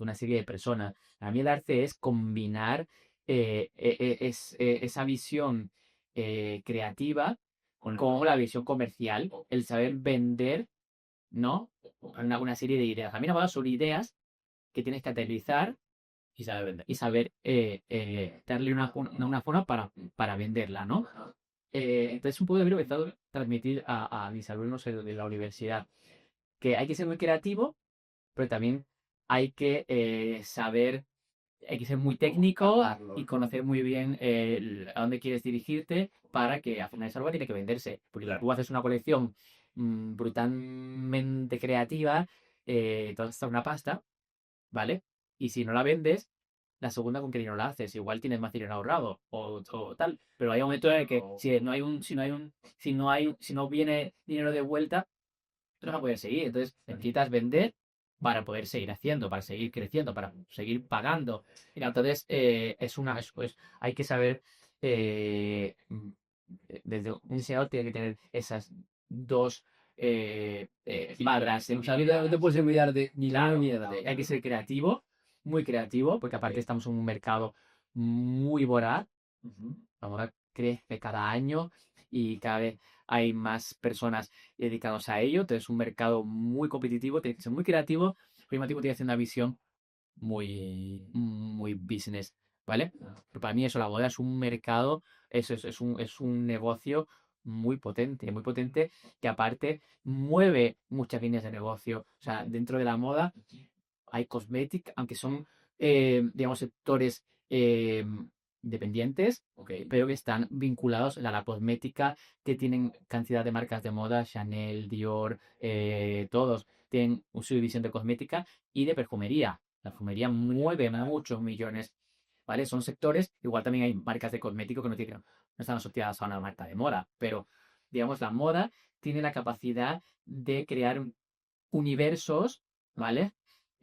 una serie de personas. A mí el arte es combinar esa visión creativa con la visión comercial, el saber vender, ¿no? Una serie de ideas. A mí me moda son ideas que tienes que aterrizar y saber darle una forma para venderla, ¿no? Entonces un poco de lo que he estado transmitir a mis alumnos de la universidad. que hay que ser muy creativo, pero también hay que saber, hay que ser muy técnico y conocer muy bien a dónde quieres dirigirte para que al final esa ropa tiene que venderse. Porque Claro. tú haces una colección brutalmente creativa, te gasta una pasta, ¿vale? Y si no la vendes, la segunda con qué dinero la haces. Igual tienes más dinero ahorrado o tal. Pero hay un momento en el que si no viene dinero de vuelta, tú no puedes seguir. Entonces necesitas vender para poder seguir haciendo, para seguir creciendo, para seguir pagando. Mira, entonces pues, hay que saber desde un diseñador tiene que tener esas dos barras. O sea, no te puedes olvidar de ni Claro, una mierda. hay que ser creativo, muy creativo, porque aparte estamos en un mercado muy voraz. Ujú. La moda crece cada año y cada vez hay más personas dedicadas a ello. Entonces es un mercado muy competitivo, tienes que ser muy creativo, pero al mismo tiempo tienes que tener una visión muy business, ¿vale? Pero para mí eso, la moda es un mercado, es un negocio muy potente, que aparte mueve muchas líneas de negocio. O sea, dentro de la moda hay cosmética, aunque son, digamos, sectores dependientes, pero que están vinculados a la cosmética, que tienen cantidad de marcas de moda, Chanel, Dior, todos tienen su división de cosmética y de perfumería. La perfumería mueve muchos millones, ¿vale? Son sectores, igual también hay marcas de cosméticos que no están asociadas a una marca de moda, pero, digamos, la moda tiene la capacidad de crear universos, ¿vale?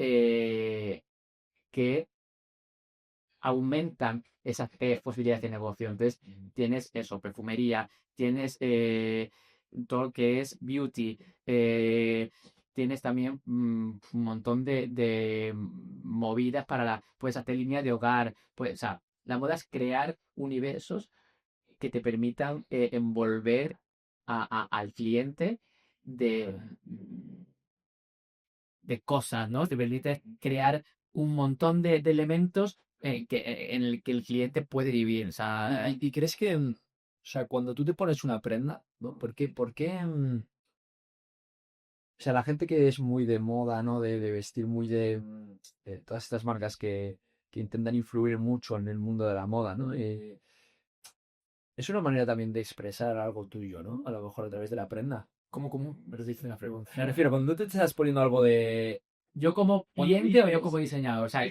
eh, que aumentan esas posibilidades de negocio. Entonces, tienes eso, perfumería, tienes todo lo que es beauty, tienes también un montón de movidas para puedes hacer línea de hogar, pues, o sea, la moda es crear universos que te permitan envolver al cliente de, de cosas, ¿no? Te permite crear un montón de elementos en el que el cliente puede vivir. O sea, ¿Y crees que, o sea, cuando tú te pones una prenda, ¿no? ¿Por qué, o sea, la gente que es muy de moda, ¿no? De vestir muy de todas estas marcas que intentan influir mucho en el mundo de la moda, ¿no? Es una manera también de expresar algo tuyo, ¿no? A lo mejor a través de la prenda. ¿cómo me lo dice la pregunta? Me refiero, cuando tú te estás poniendo algo de... ¿Yo como Cuando cliente o yo vistes, como diseñador? O sea,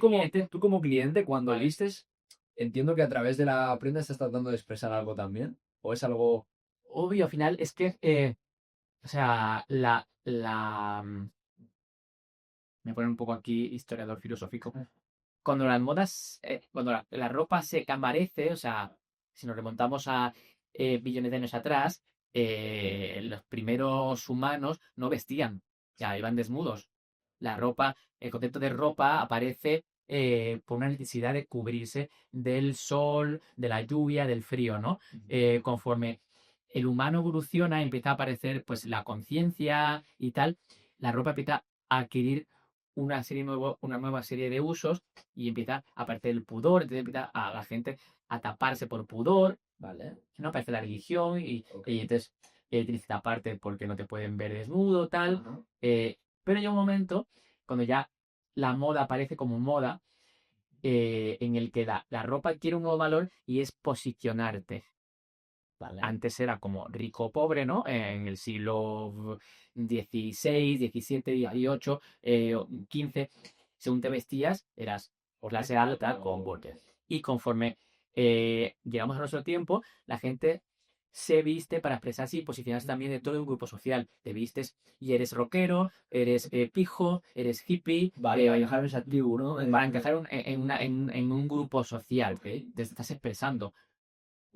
tú como cliente, cuando Vale. vistes, entiendo que a través de la prenda estás tratando de expresar algo también. ¿O es algo... Obvio, al final es que, o sea, me pone un poco aquí historiador filosófico. Cuando las modas, cuando la ropa se cambarece, o sea, si nos remontamos a billones de años atrás, los primeros humanos no vestían, ya iban desnudos. La ropa, el concepto de ropa aparece por una necesidad de cubrirse del sol, de la lluvia, del frío, ¿no? Conforme el humano evoluciona, empieza a aparecer pues la conciencia y tal, la ropa empieza a adquirir una nueva serie de usos y empieza a aparecer el pudor, entonces empieza a la gente a taparse por pudor, Vale. ¿no? Aparece la religión Ok. y entonces tienes que taparte porque no te pueden ver desnudo, tal. Ajá. Pero llega un momento, cuando ya la moda aparece como moda, en el que la ropa adquiere un nuevo valor y es posicionarte. Vale. Antes era como rico o pobre, ¿no? En el siglo XVI, XVII, XVIII, XV, según te vestías, eras clase alta con burger. Y conforme llegamos a nuestro tiempo, la gente se viste para expresarse y posicionarse también de todo un grupo social. Te vistes y eres rockero, eres pijo, eres hippie. Vale, para encajar en esa tribu, ¿no? Para encajar en un grupo social. Te estás expresando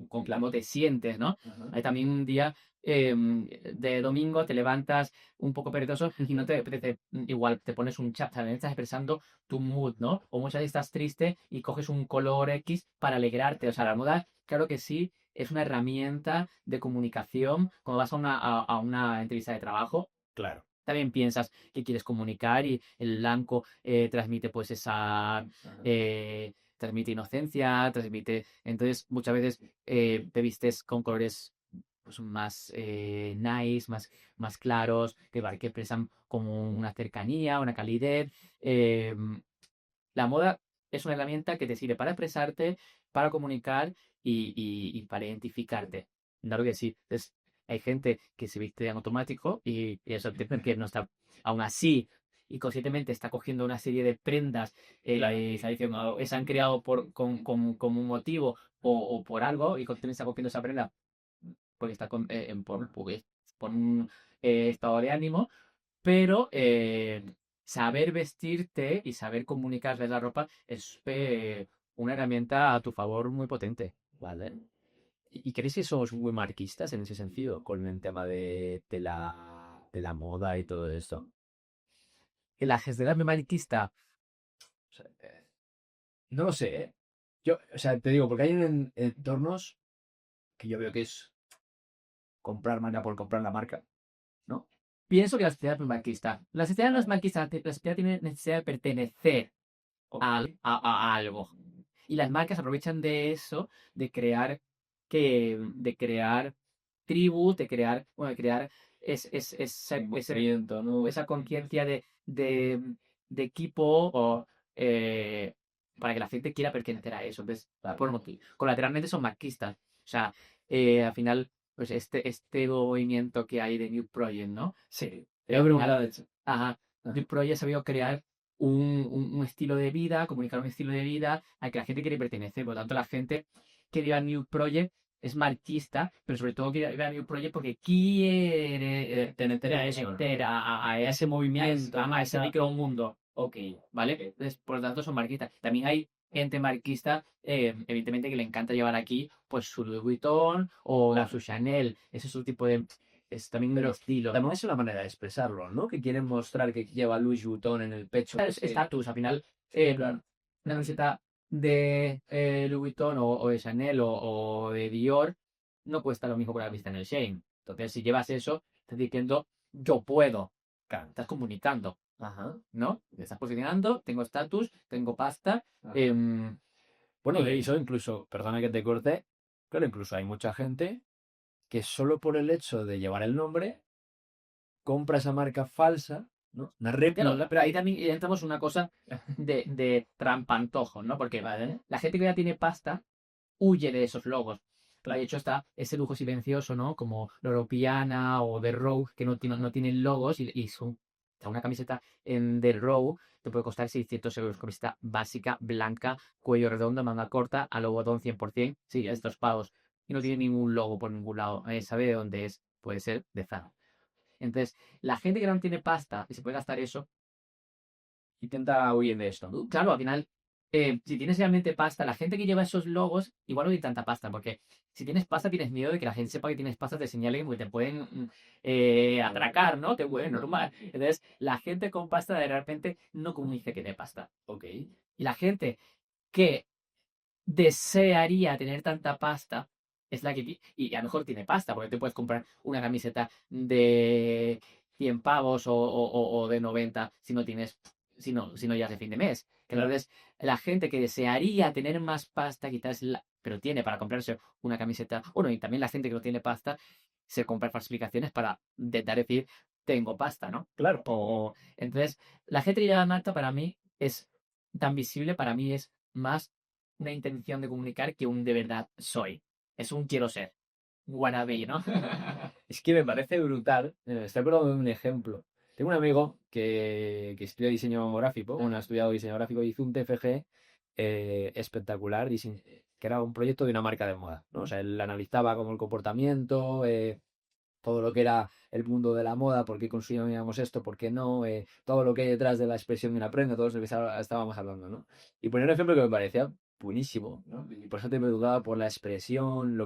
con cómo te sientes, ¿no? Ajá. Hay también un día de domingo, te levantas un poco perezoso y no te apetece, igual te pones un chat, también estás expresando tu mood, ¿no? O muchas veces estás triste y coges un color X para alegrarte. O sea, la moda, claro que sí, es una herramienta de comunicación. Cuando vas a una entrevista de trabajo, Claro. también piensas que quieres comunicar y el blanco transmite pues esa... transmite inocencia, transmite... Entonces muchas veces te vistes con colores pues más nice, más claros, que expresan como una cercanía, una calidez. Eh, la moda es una herramienta que te sirve para expresarte, para comunicar y para identificarte. Claro que sí. Entonces, hay gente que se viste en automático y eso que no está aún así y conscientemente está cogiendo una serie de prendas y está diciendo, se han creado con un motivo o por algo y conscientemente está cogiendo esa prenda porque está por un estado de ánimo, pero saber vestirte y saber comunicarles la ropa es una herramienta a tu favor muy potente. Vale. ¿Y crees que somos muy marquistas en ese sentido con el tema de la moda y todo esto? Que la gestión mariquista, O sea, no lo sé, ¿eh? Yo, o sea, te digo, porque hay entornos que yo veo que es comprar marca por comprar la marca, ¿no? pienso que la sociedad no es marquista. La sociedad no es marquista, la sociedad tiene necesidad de pertenecer a algo. Y las marcas aprovechan de eso, de crear tribus, de crear Movimiento, ¿no? esa conciencia de equipo o, para que la gente quiera pertenecer a eso. Entonces, por motivo, colateralmente son marxistas. O sea, al final, pues este movimiento que hay de New Project, ¿no? Sí, te Al voy a final, preguntar, de hecho. ajá, New Project ha sabido crear un estilo de vida, comunicar un estilo de vida al que la gente quiere pertenecer. Por lo tanto, la gente que vive a New Project es marxista, pero sobre todo que vive a New Project porque quiere pertenecer a ese movimiento, a ese micromundo. Ok, ¿vale? Entonces, por lo tanto, son marxistas. También hay gente marxista, evidentemente, que le encanta llevar aquí pues su Louis Vuitton o su Chanel. Ese es su tipo de... Es también el estilo. También es una manera de expresarlo, ¿no? Que quieren mostrar que lleva Louis Vuitton en el pecho. Es estatus, al final, una camiseta de Louis Vuitton o de Chanel o de Dior no cuesta lo mismo que la vista en el Shane. Entonces, si llevas eso, estás diciendo, yo puedo. Claro, estás comunicando, Ajá. ¿no? Te estás posicionando, tengo estatus, tengo pasta. Ajá. em, Bueno, y- de eso incluso, perdona que te corte, claro, incluso hay mucha gente que solo por el hecho de llevar el nombre compra esa marca falsa, ¿no? Una Claro, réplica. pero ahí también entramos en una cosa de trampantojo, ¿no? Porque la gente que ya tiene pasta huye de esos logos. Claro, de hecho está ese lujo silencioso, ¿no? Como la Europeana o The Row, que no tienen logos y son o sea, una camiseta en The Row te puede costar 600 euros. Camiseta básica, blanca, cuello redondo, manga corta, a lo botón 100%. Sí, estos pagos. Y no tiene ningún logo por ningún lado. ¿Sabe de dónde es? Puede ser de Zara. Entonces, la gente que no tiene pasta y se puede gastar eso, Intenta huir de esto. claro, al final, si tienes realmente pasta, la gente que lleva esos logos, igual no tiene tanta pasta, porque si tienes pasta, tienes miedo de que la gente sepa que tienes pasta, te señalen porque te pueden atracar, ¿no? Te pueden normal. Entonces, la gente con pasta de repente no comunica que tiene pasta. Ok. Y la gente que desearía tener tanta pasta es la que y a lo mejor tiene pasta, porque te puedes comprar una camiseta de 100 pavos o de 90 si no tienes, si no ya es de fin de mes. Que entonces la gente que desearía tener más pasta, quizás, pero tiene para comprarse una camiseta, bueno, y también la gente que no tiene pasta, se compra falsificaciones para intentar decir, tengo pasta, ¿no? Claro. Entonces, la gente que lleva Malta para mí es tan visible, para mí es más una intención de comunicar que un de verdad soy. Es un quiero ser. Wannabe, ¿no? Es que me parece brutal. Estoy acordando de un ejemplo. Tengo un amigo que estudia diseño gráfico, bueno, ha estudiado diseño gráfico y hizo un TFG espectacular, que era un proyecto de una marca de moda, ¿no? O sea, él analizaba como el comportamiento, todo lo que era el mundo de la moda, por qué consumíamos esto, por qué no, todo lo que hay detrás de la expresión de una prenda, todo eso que estábamos hablando, ¿no? Y poner un ejemplo que me parecía buenísimo, ¿no? Y por eso te preguntaba por la expresión,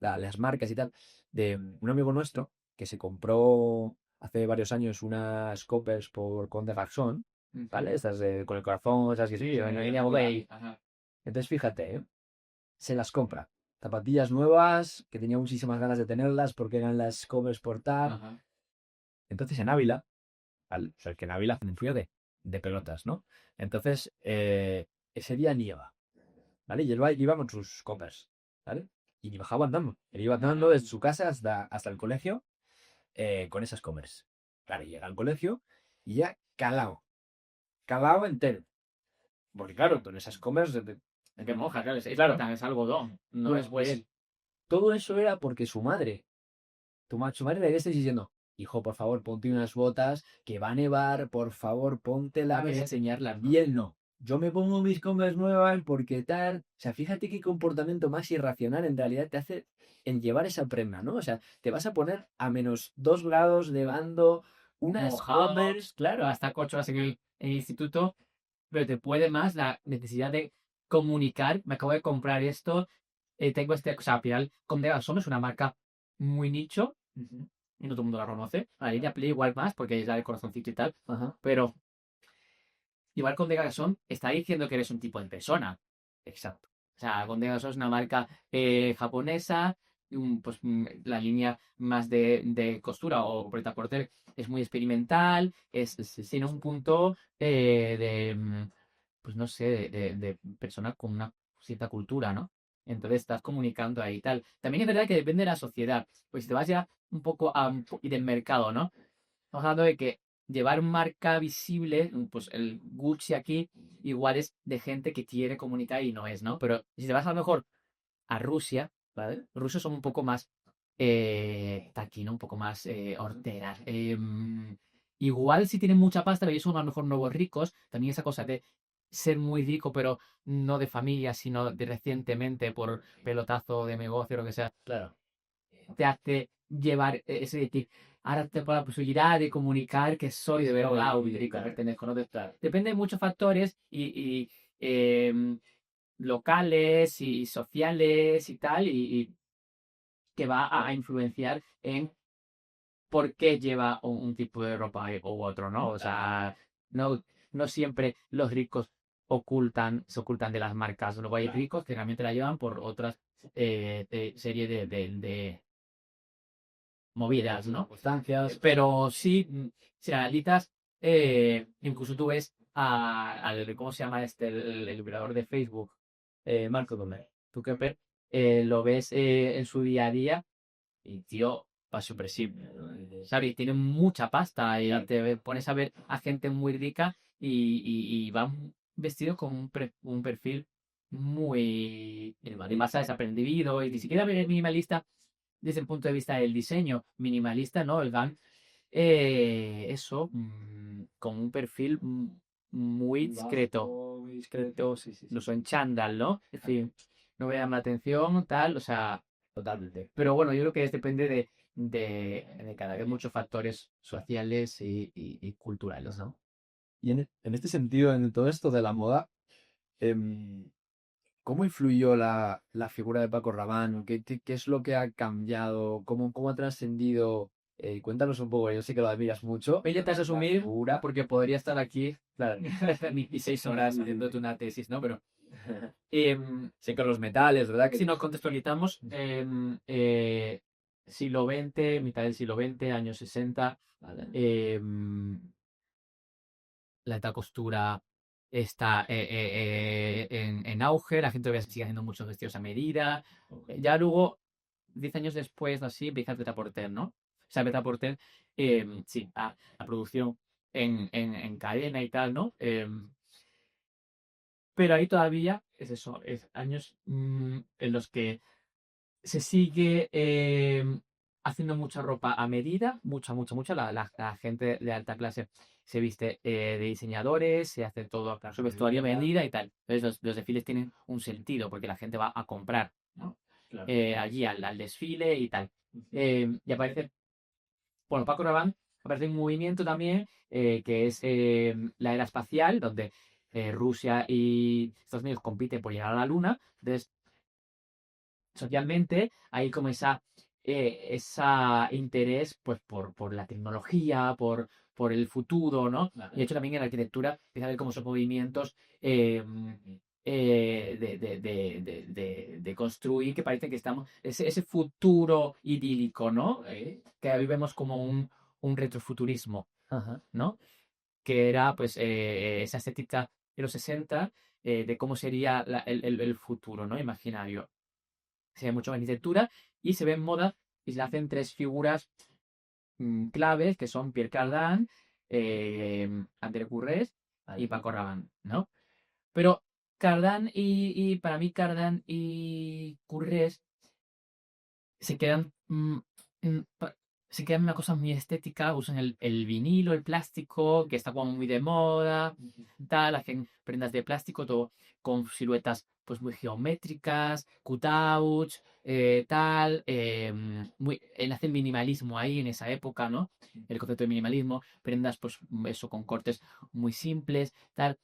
las marcas y tal, de un amigo nuestro que se compró hace varios años unas copers por Conde Garçon, ¿vale? Estas con el corazón, esas que Sí, en en línea Gay. Ajá. Entonces, fíjate, ¿eh? Se las compra. Zapatillas nuevas, que tenía muchísimas ganas de tenerlas porque eran las covers por TAP. Ajá. Entonces en Ávila, o sea, que en Ávila hacen un frío de pelotas, ¿no? Entonces, ese día nieva, ¿vale? Y él iba con sus covers, ¿vale? y bajaba andando. Él iba andando desde su casa hasta el colegio con esas Converse. Claro, llega al colegio y ya calado entero. Porque claro, con esas Converse, Es que moja, claro, claro, es algodón, no pues, es pues todo eso era porque su madre, su madre le había estado diciendo, hijo, por favor, ponte unas botas, que va a nevar, por favor, póntelas. Sabes enseñarlas, ¿no? Y él no. Yo me pongo mis Converse nuevas porque tal. O sea, fíjate qué comportamiento más irracional en realidad te hace en llevar esa prenda, ¿no? O sea, te vas a poner a -2 grados nevando, unas Mojado, Converse, claro, hasta 8 horas en el instituto, pero te puede más la necesidad de comunicar, me acabo de comprar esto, tengo este, o sea, al final, Comme des Garçons es una marca muy nicho, y no todo el mundo la conoce, a la línea Play igual más, porque es la del corazoncito y tal, Ajá. pero igual Comme des Garçons está diciendo que eres un tipo de persona. Exacto. O sea, Comme des Garçons es una marca japonesa, pues la línea más de costura o prêt-à-porter es muy experimental, tiene un punto pues no sé, de persona con una cierta cultura, ¿no? Entonces estás comunicando ahí y tal. También es verdad que depende de la sociedad. Pues si te vas ya un poco y del mercado, ¿no? Estamos hablando de que llevar marca visible, pues el Gucci aquí, igual es de gente que quiere comunicar y no es, ¿no? Pero si te vas a lo mejor a Rusia, ¿vale? Los rusos son un poco más taquino, un poco más horteras. Igual si tienen mucha pasta, ellos son a lo mejor nuevos ricos, también esa cosa de ser muy rico, pero no de familia, sino de recientemente por pelotazo de negocio o lo que sea, Claro. te hace llevar ese decir, ahora tengo la posibilidad de comunicar que soy de verdad un rico, pertenezco, ¿no? Depende de muchos factores y locales y sociales y tal, y que va a influenciar en por qué lleva un tipo de ropa u otro, ¿no? O sea, no, no siempre los ricos se ocultan de las marcas. Luego hay ricos que realmente la llevan por otras serie de movidas, ¿no? Circunstancias. Pero sí, si analizas, incluso tú ves al, ¿cómo se llama este? El creador de Facebook, Mark Zuckerberg. Zuckerberg, lo ves en su día a día y, tío, va súper simple. ¿Sabes? Y tiene mucha pasta y te pones a ver a gente muy rica y van vestidos con un perfil muy más desaprendido y ni siquiera minimalista desde el punto de vista del diseño. Minimalista, ¿no? El van, eso, con un perfil muy discreto. Bajo, discreto, sí, sí, sí. Incluso en chándal, ¿no? Es decir, no me llama la atención, tal, o sea, Totalmente. pero bueno, yo creo que depende de cada vez muchos factores sociales y culturales, ¿no? Y en este sentido, en todo esto de la moda, em, ¿cómo influyó la figura de Paco Rabanne? ¿Qué es lo que ha cambiado? ¿Cómo ha trascendido? Cuéntanos un poco, yo sé que lo admiras mucho. Voy a intentar resumir, Figura. porque podría estar aquí, Claro. 26 horas haciéndote una tesis, ¿no? Pero Sé que los metales, ¿verdad? si nos contextualizamos, siglo XX, mitad del siglo XX, años 60, Vale. la alta costura está en auge, la gente todavía sigue haciendo muchos vestidos a medida. Ya luego, 10 años después, así, empieza el prêt-à-porter, ¿no? O sea, el prêt-à-porter, sí, la producción en cadena y tal, ¿no? Pero ahí todavía es eso, es años en los que se sigue haciendo mucha ropa a medida, mucha. La gente de alta clase se viste de diseñadores, se hace todo su vestuario a medida y tal. Entonces los desfiles tienen un sentido porque la gente va a comprar, ¿no? Claro. Allí al desfile y tal. Y aparece, bueno, Paco Rabanne aparece un movimiento también que es la era espacial, donde Rusia y Estados Unidos compiten por llegar a la Luna. Entonces, socialmente hay como esa interés pues por la tecnología, por el futuro, ¿no? Y de hecho también en la arquitectura empieza a ver como esos movimientos de construir que parece que estamos, ese futuro idílico, ¿no? Que ahí vemos como un retrofuturismo, Ajá. ¿no? Que era pues esa estética de los 60 de cómo sería el futuro, ¿no? Imaginario. se ve mucho en arquitectura y se ve en moda y se le hacen tres figuras claves que son Pierre Cardin, André Courrèges y Paco Rabanne, ¿no? Pero Cardin y para mí Cardin y Courrèges se quedan, se quedan una cosa muy estética, usan el vinilo, el plástico, que está como muy de moda, tal, hacen prendas de plástico, todo con siluetas pues muy geométricas, cutouts, tal, hacen minimalismo ahí en esa época, ¿no? El concepto de minimalismo, prendas pues eso con cortes muy simples, tal,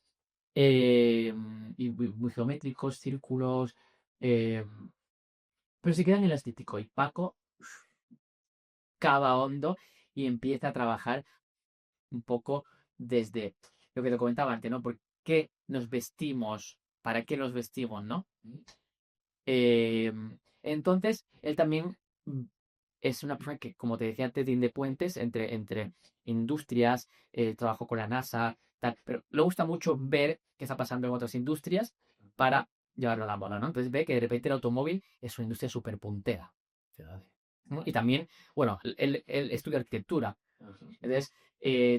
eh, y muy geométricos, círculos, eh, pero se quedan en el estético. Y Paco cava hondo y empieza a trabajar un poco desde lo que te comentaba antes, ¿no? ¿Por qué nos vestimos? ¿Para qué nos vestimos, no? Eh, entonces, él también es una persona que, como te decía antes, tiende puentes entre industrias, trabajo con la NASA, tal, pero le gusta mucho ver qué está pasando en otras industrias para llevarlo a la moda, ¿no? Entonces ve que de repente el automóvil es una industria súper puntera. ¿No? Y también, bueno, él estudia arquitectura. Entonces,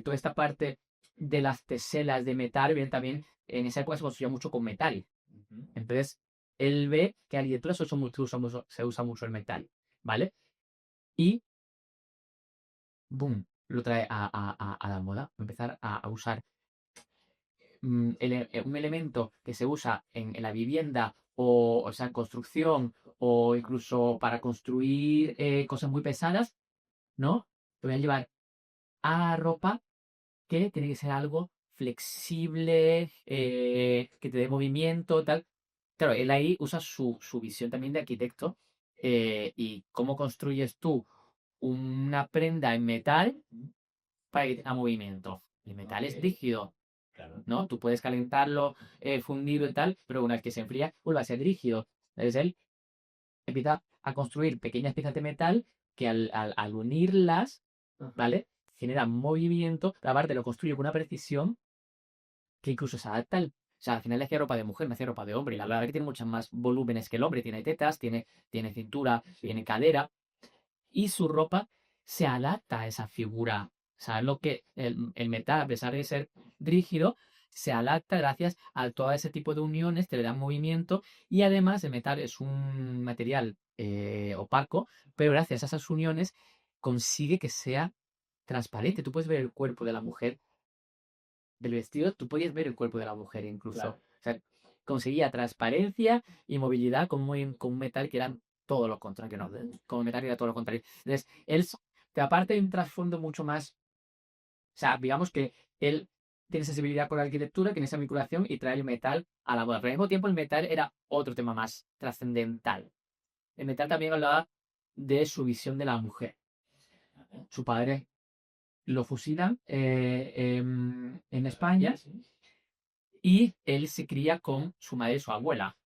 toda esta parte de las teselas de metal, bien, también en esa época se construía mucho con metal. Entonces, él ve que en la arquitectura se usa mucho el metal, ¿vale? Y, boom, lo trae a la moda. Va a empezar a usar un elemento que se usa en la vivienda o sea, en construcción o incluso para construir cosas muy pesadas, ¿no? Lo voy a llevar a ropa que tiene que ser algo flexible, que te dé movimiento, tal. Claro, él ahí usa su visión también de arquitecto y cómo construyes tú una prenda en metal para que tenga movimiento. El metal es rígido, ¿no? Tú puedes calentarlo, fundirlo y tal, pero una vez que se enfría, vuelve a ser rígido. Entonces él empieza a construir pequeñas piezas de metal que al unirlas, ¿vale? Generan movimiento, pero aparte lo construye con una precisión que incluso se adapta al... O sea, al final le hacía ropa de mujer, no hacía ropa de hombre. Y la verdad es que tiene muchas más volúmenes que el hombre. Tiene tetas, tiene cintura, tiene cadera. Y su ropa se adapta a esa figura. O sea, lo que el metal, a pesar de ser rígido, se adapta gracias a todo ese tipo de uniones que le dan movimiento. Y además el metal es un material opaco, pero gracias a esas uniones consigue que sea transparente. Tú puedes ver el cuerpo de la mujer del vestido, tú podías ver el cuerpo de la mujer incluso. Claro. O sea, conseguía transparencia y movilidad con un metal que eran todo lo contrario, ¿no? Con un metal que era todo lo contrario. Entonces, aparte de un trasfondo mucho más, o sea, digamos que él tiene sensibilidad por la arquitectura, tiene esa vinculación y trae el metal a la moda. Pero al mismo tiempo el metal era otro tema más trascendental. El metal también hablaba de su visión de la mujer. Su padre lo fusilan en España y él se cría con su madre y su abuela.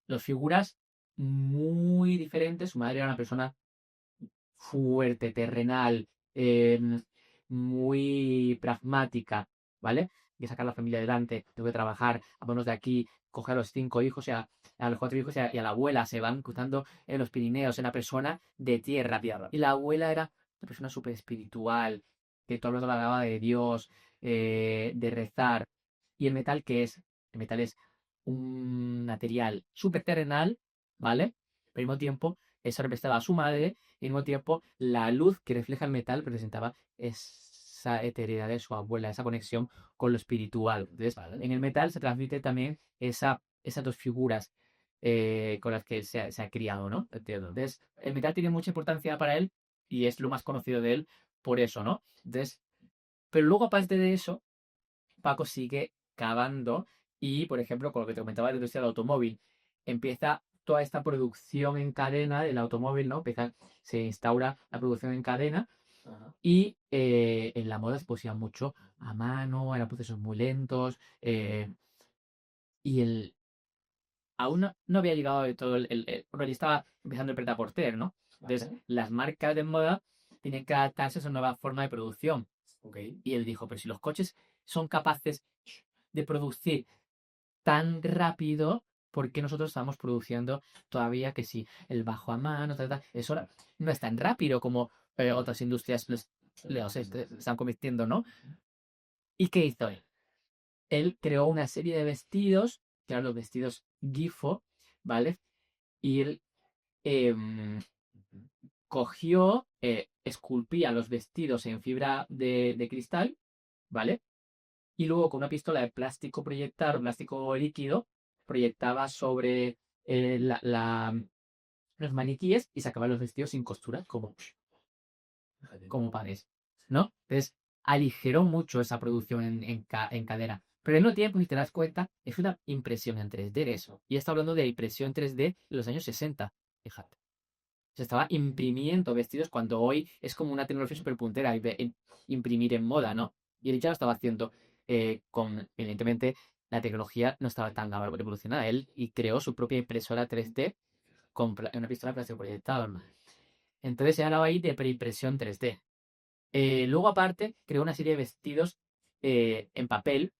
Dos figuras muy diferentes. Su madre era una persona fuerte, terrenal, muy pragmática, ¿vale? Hay que sacar la familia adelante, tengo que trabajar, vámonos de aquí, coger a los 5 hijos y a los 4 hijos y a la abuela, se van cruzando en los Pirineos, en una persona de tierra. Y la abuela era una persona súper espiritual, que todo el rato hablaba de Dios, de rezar. ¿Y el metal qué es? El metal es un material súper terrenal, ¿vale? Pero al mismo tiempo, eso representaba a su madre y al mismo tiempo la luz que refleja el metal representaba esa eteridad de su abuela, esa conexión con lo espiritual. Entonces, en el metal se transmite también esas dos figuras con las que él se ha criado, ¿no? Entiendo. Entonces, el metal tiene mucha importancia para él y es lo más conocido de él por eso, ¿no? Entonces, pero luego aparte de eso, Paco sigue cavando y, por ejemplo, con lo que te comentaba de la industria del automóvil, empieza toda esta producción en cadena del automóvil, ¿no? Se instaura la producción en cadena Ajá. y en la moda se pusía mucho a mano, eran procesos muy lentos y aún no había llegado de todo bueno, ya estaba empezando el prêt-à-porter, ¿no? Entonces, Vale. las marcas de moda tienen que adaptarse a esa nueva forma de producción. Ok. Y él dijo, pero si los coches son capaces de producir tan rápido, porque nosotros estamos produciendo todavía que sí, el bajo a mano, eso no es tan rápido como otras industrias se están convirtiendo, ¿no? ¿Y qué hizo él? Él creó una serie de vestidos, que eran los vestidos GIFO, ¿vale? Y él em, cogió, esculpía los vestidos en fibra de cristal, ¿vale? Y luego con una pistola de plástico plástico líquido, proyectaba sobre los maniquíes y sacaba los vestidos sin costura, como pares, ¿no? Entonces, aligeró mucho esa producción en cadera. Pero al mismo tiempo, si te das cuenta, es una impresión en 3D de eso. Y está hablando de impresión 3D de los años 60, fíjate. Se estaba imprimiendo vestidos cuando hoy es como una tecnología súper puntera, imprimir en moda, ¿no? Y él ya lo estaba haciendo evidentemente, la tecnología no estaba tan evolucionada. Él y creó su propia impresora 3D con una pistola de plástico proyectado. Entonces se hablaba ahí de preimpresión 3D. Luego, aparte, creó una serie de vestidos en papel,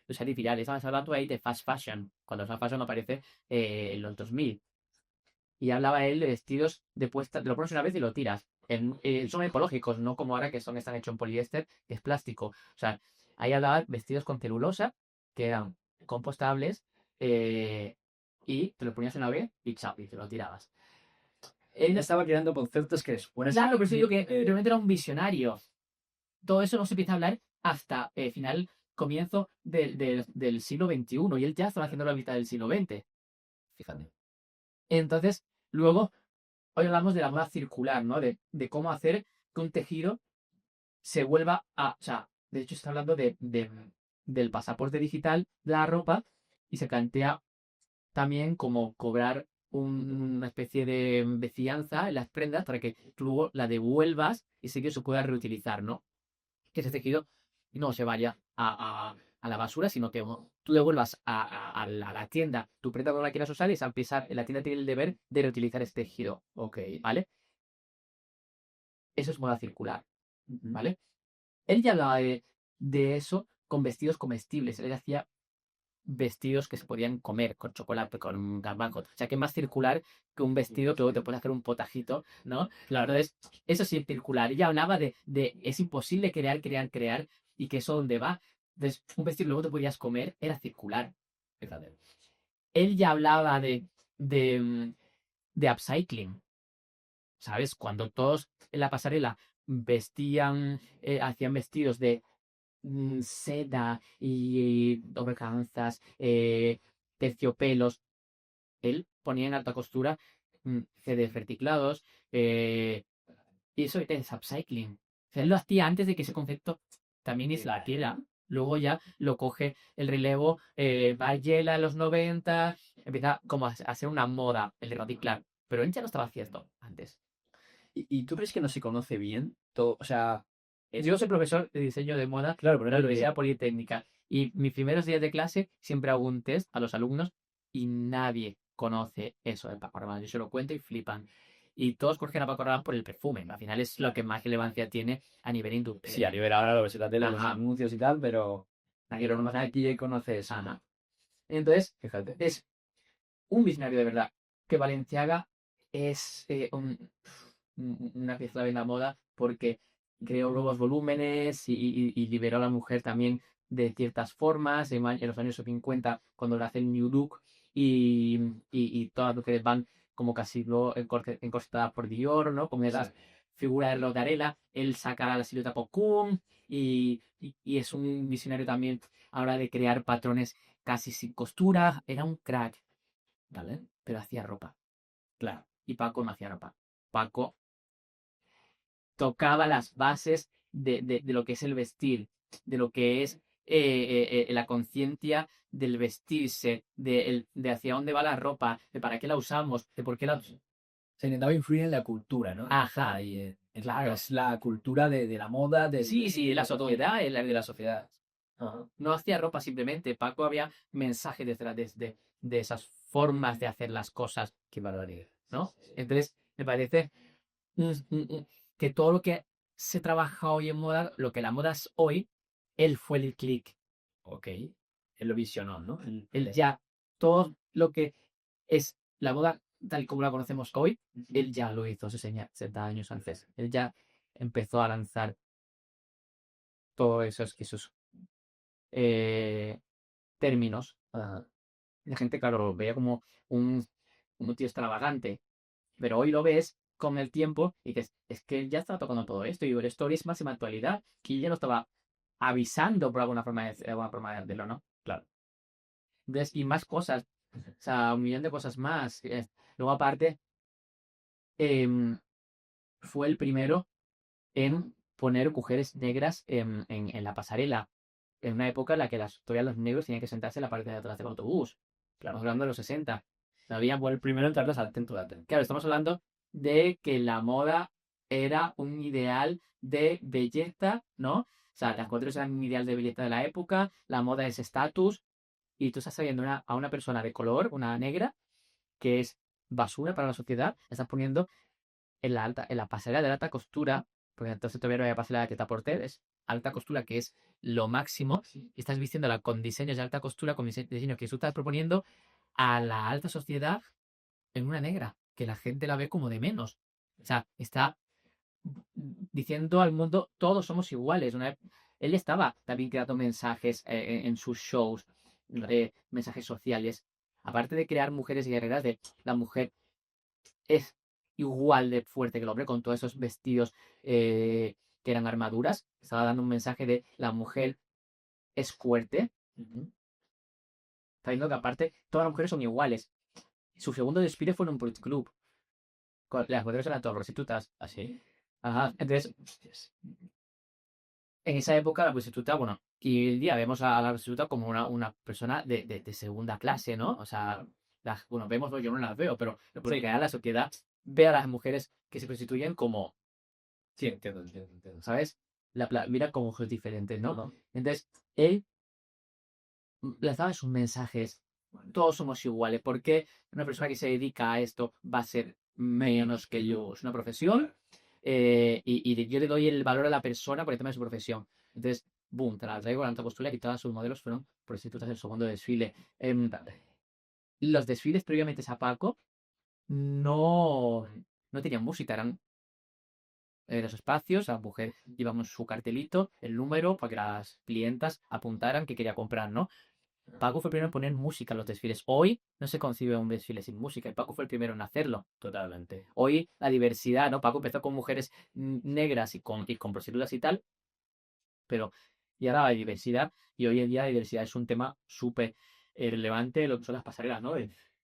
o sea, virales. Estamos hablando ahí de fast fashion, cuando fast fashion aparece en los 2000. Y hablaba él de vestidos de puesta, te lo pones una vez y lo tiras. Son ecológicos, no como ahora que están hechos en poliéster, que es plástico. O sea, ahí hablaba vestidos con celulosa, que eran compostables, y te lo ponías una vez y chao, y te lo tirabas. Él estaba creando conceptos que después... Claro, pero eso digo que realmente era un visionario. Todo eso no se empieza a hablar hasta comienzo del siglo XXI, y él ya estaba haciendo la mitad del siglo XX. Fíjate. Entonces, luego, hoy hablamos de la moda circular, ¿no? De cómo hacer que un tejido se vuelva a... O sea, de hecho está hablando del pasaporte digital de la ropa y se plantea también como cobrar una especie de fianza en las prendas para que tú luego la devuelvas y sí que se pueda reutilizar, ¿no? Que ese tejido no se vaya a la basura, sino que tú devuelvas a la tienda tu prenda cuando la quieras usar y la tienda tiene el deber de reutilizar este tejido. Ok. ¿Vale? Eso es moda circular. ¿Vale? Él ya hablaba de eso con vestidos comestibles. Él hacía vestidos que se podían comer con chocolate, con garbanzos. O sea, que es más circular que un vestido que luego te puedes hacer un potajito, ¿no? Claro, entonces, eso sí es circular. Y ya hablaba de es imposible crear y que eso donde va. Entonces, un vestido que luego te podías comer era circular. Fíjate. Él ya hablaba de upcycling. ¿Sabes? Cuando todos en la pasarela hacían vestidos de seda y overcanzas, terciopelos. Él ponía en alta costura CDs verticlados y eso es upcycling. O sea, él lo hacía antes de que ese concepto también es la tela. Luego ya lo coge el relevo, Bargiela en los 90, empieza como a ser una moda el de reciclar. Pero él ya lo estaba haciendo antes. ¿Y tú crees que no se conoce bien todo? O sea, Yo soy profesor de diseño de moda claro, pero en la era Universidad Politécnica. Y mis primeros días de clase siempre hago un test a los alumnos y nadie conoce eso de Paco Rabanne. Yo se lo cuento y flipan. Y todos cogen a Paco Rabanne por el perfume. Al final es lo que más relevancia tiene a nivel industrial. Sí, a nivel ahora lo ves en la tele, los Ajá. anuncios y tal, pero Nadie conoce eso. Ajá. Entonces, fíjate. es un visionario de verdad. Que Balenciaga es una pieza de la moda porque creó nuevos volúmenes y liberó a la mujer también de ciertas formas en los años 50 cuando le hacen New Look y todas las mujeres van como casi encorsetada por Dior, ¿no? Como esa figura de Rodarela, él saca la silueta Pocum y es un visionario también a la hora de crear patrones casi sin costura. Era un crack, ¿vale? Pero hacía ropa. Claro. Y Paco no hacía ropa. Paco tocaba las bases de lo que es el vestir, de lo que es la conciencia del vestirse, de hacia dónde va la ropa, de para qué la usamos, de por qué la... Se intentaba influir en la cultura, ¿no? Ajá. Claro, es la cultura de la moda, Sí, de la sociedad, de la sociedad. Ajá. No hacía ropa simplemente, Paco había mensajes detrás de esas formas de hacer las cosas. Qué barbaridad. ¿No? Entonces, me parece que todo lo que se trabaja hoy en moda, lo que la moda es hoy, él fue el click. Ok. Él lo visionó, ¿no? Él ya todo lo que es la moda tal y como la conocemos hoy, él ya lo hizo 60 años antes. Él ya empezó a lanzar todos esos eh, términos. La gente, claro, lo veía como un, un tío extravagante, pero hoy lo ves con el tiempo y dices, es que él ya estaba tocando todo esto y el story es máxima actualidad, que él ya lo estaba avisando por alguna forma de hacerlo, ¿no? Claro. Entonces, y más cosas, o sea, un millón de cosas más. Luego, aparte, em, fue el primero en poner mujeres negras en la pasarela, en una época en la que todavía los negros tenían que sentarse en la parte de atrás del autobús. Claro, hablando de los 60. Fue el primero en entrarlas al centro de Atenas. Claro, estamos hablando de que la moda era un ideal de belleza, ¿no? O sea, las cuatro eran un ideal de belleza de la época, la moda es estatus, y tú estás sabiendo a una persona de color, una negra, que es basura para la sociedad, la estás poniendo en la pasarela de alta costura, porque entonces todavía no hay pasarela de teta porter, es alta costura, que es lo máximo, y estás vistiéndola con diseños de alta costura, con diseños que tú estás proponiendo a la alta sociedad en una negra, que la gente la ve como de menos. O sea, está diciendo al mundo, todos somos iguales. Él estaba también creando mensajes en sus shows, mensajes sociales. Aparte de crear mujeres guerreras, de la mujer es igual de fuerte que el hombre, con todos esos vestidos que eran armaduras. Estaba dando un mensaje de la mujer es fuerte. Está diciendo que aparte todas las mujeres son iguales. Su segundo desfile fue en un Bridge Club. Las mujeres eran todas prostitutas. Así. Ajá. Entonces, en esa época la prostituta, bueno, y hoy en día vemos a la prostituta como una persona de segunda clase, ¿no? O sea, bueno, vemos, yo no las veo, pero porque la sociedad ve a las mujeres que se prostituyen como, Sí, entiendo. ¿sabes? Mira como ojos diferentes, ¿no? Entonces, él les daba sus mensajes. Todos somos iguales. ¿Por qué una persona que se dedica a esto va a ser menos que yo? Es una profesión y yo le doy el valor a la persona por el tema de su profesión. Entonces, boom, te la traigo a la alta costura y todos sus modelos fueron prostitutas del segundo desfile. Los desfiles previamente a Paco no tenían música, eran los espacios, la mujer llevamos su cartelito, el número, para que las clientas apuntaran que quería comprar, ¿no? Paco fue el primero en poner música en los desfiles. Hoy no se concibe un desfile sin música y Paco fue el primero en hacerlo. Totalmente. Hoy la diversidad, ¿no? Paco empezó con mujeres negras y con prostitutas y tal, pero y ahora la diversidad, y hoy en día la diversidad es un tema súper relevante, lo que son las pasarelas, ¿no? De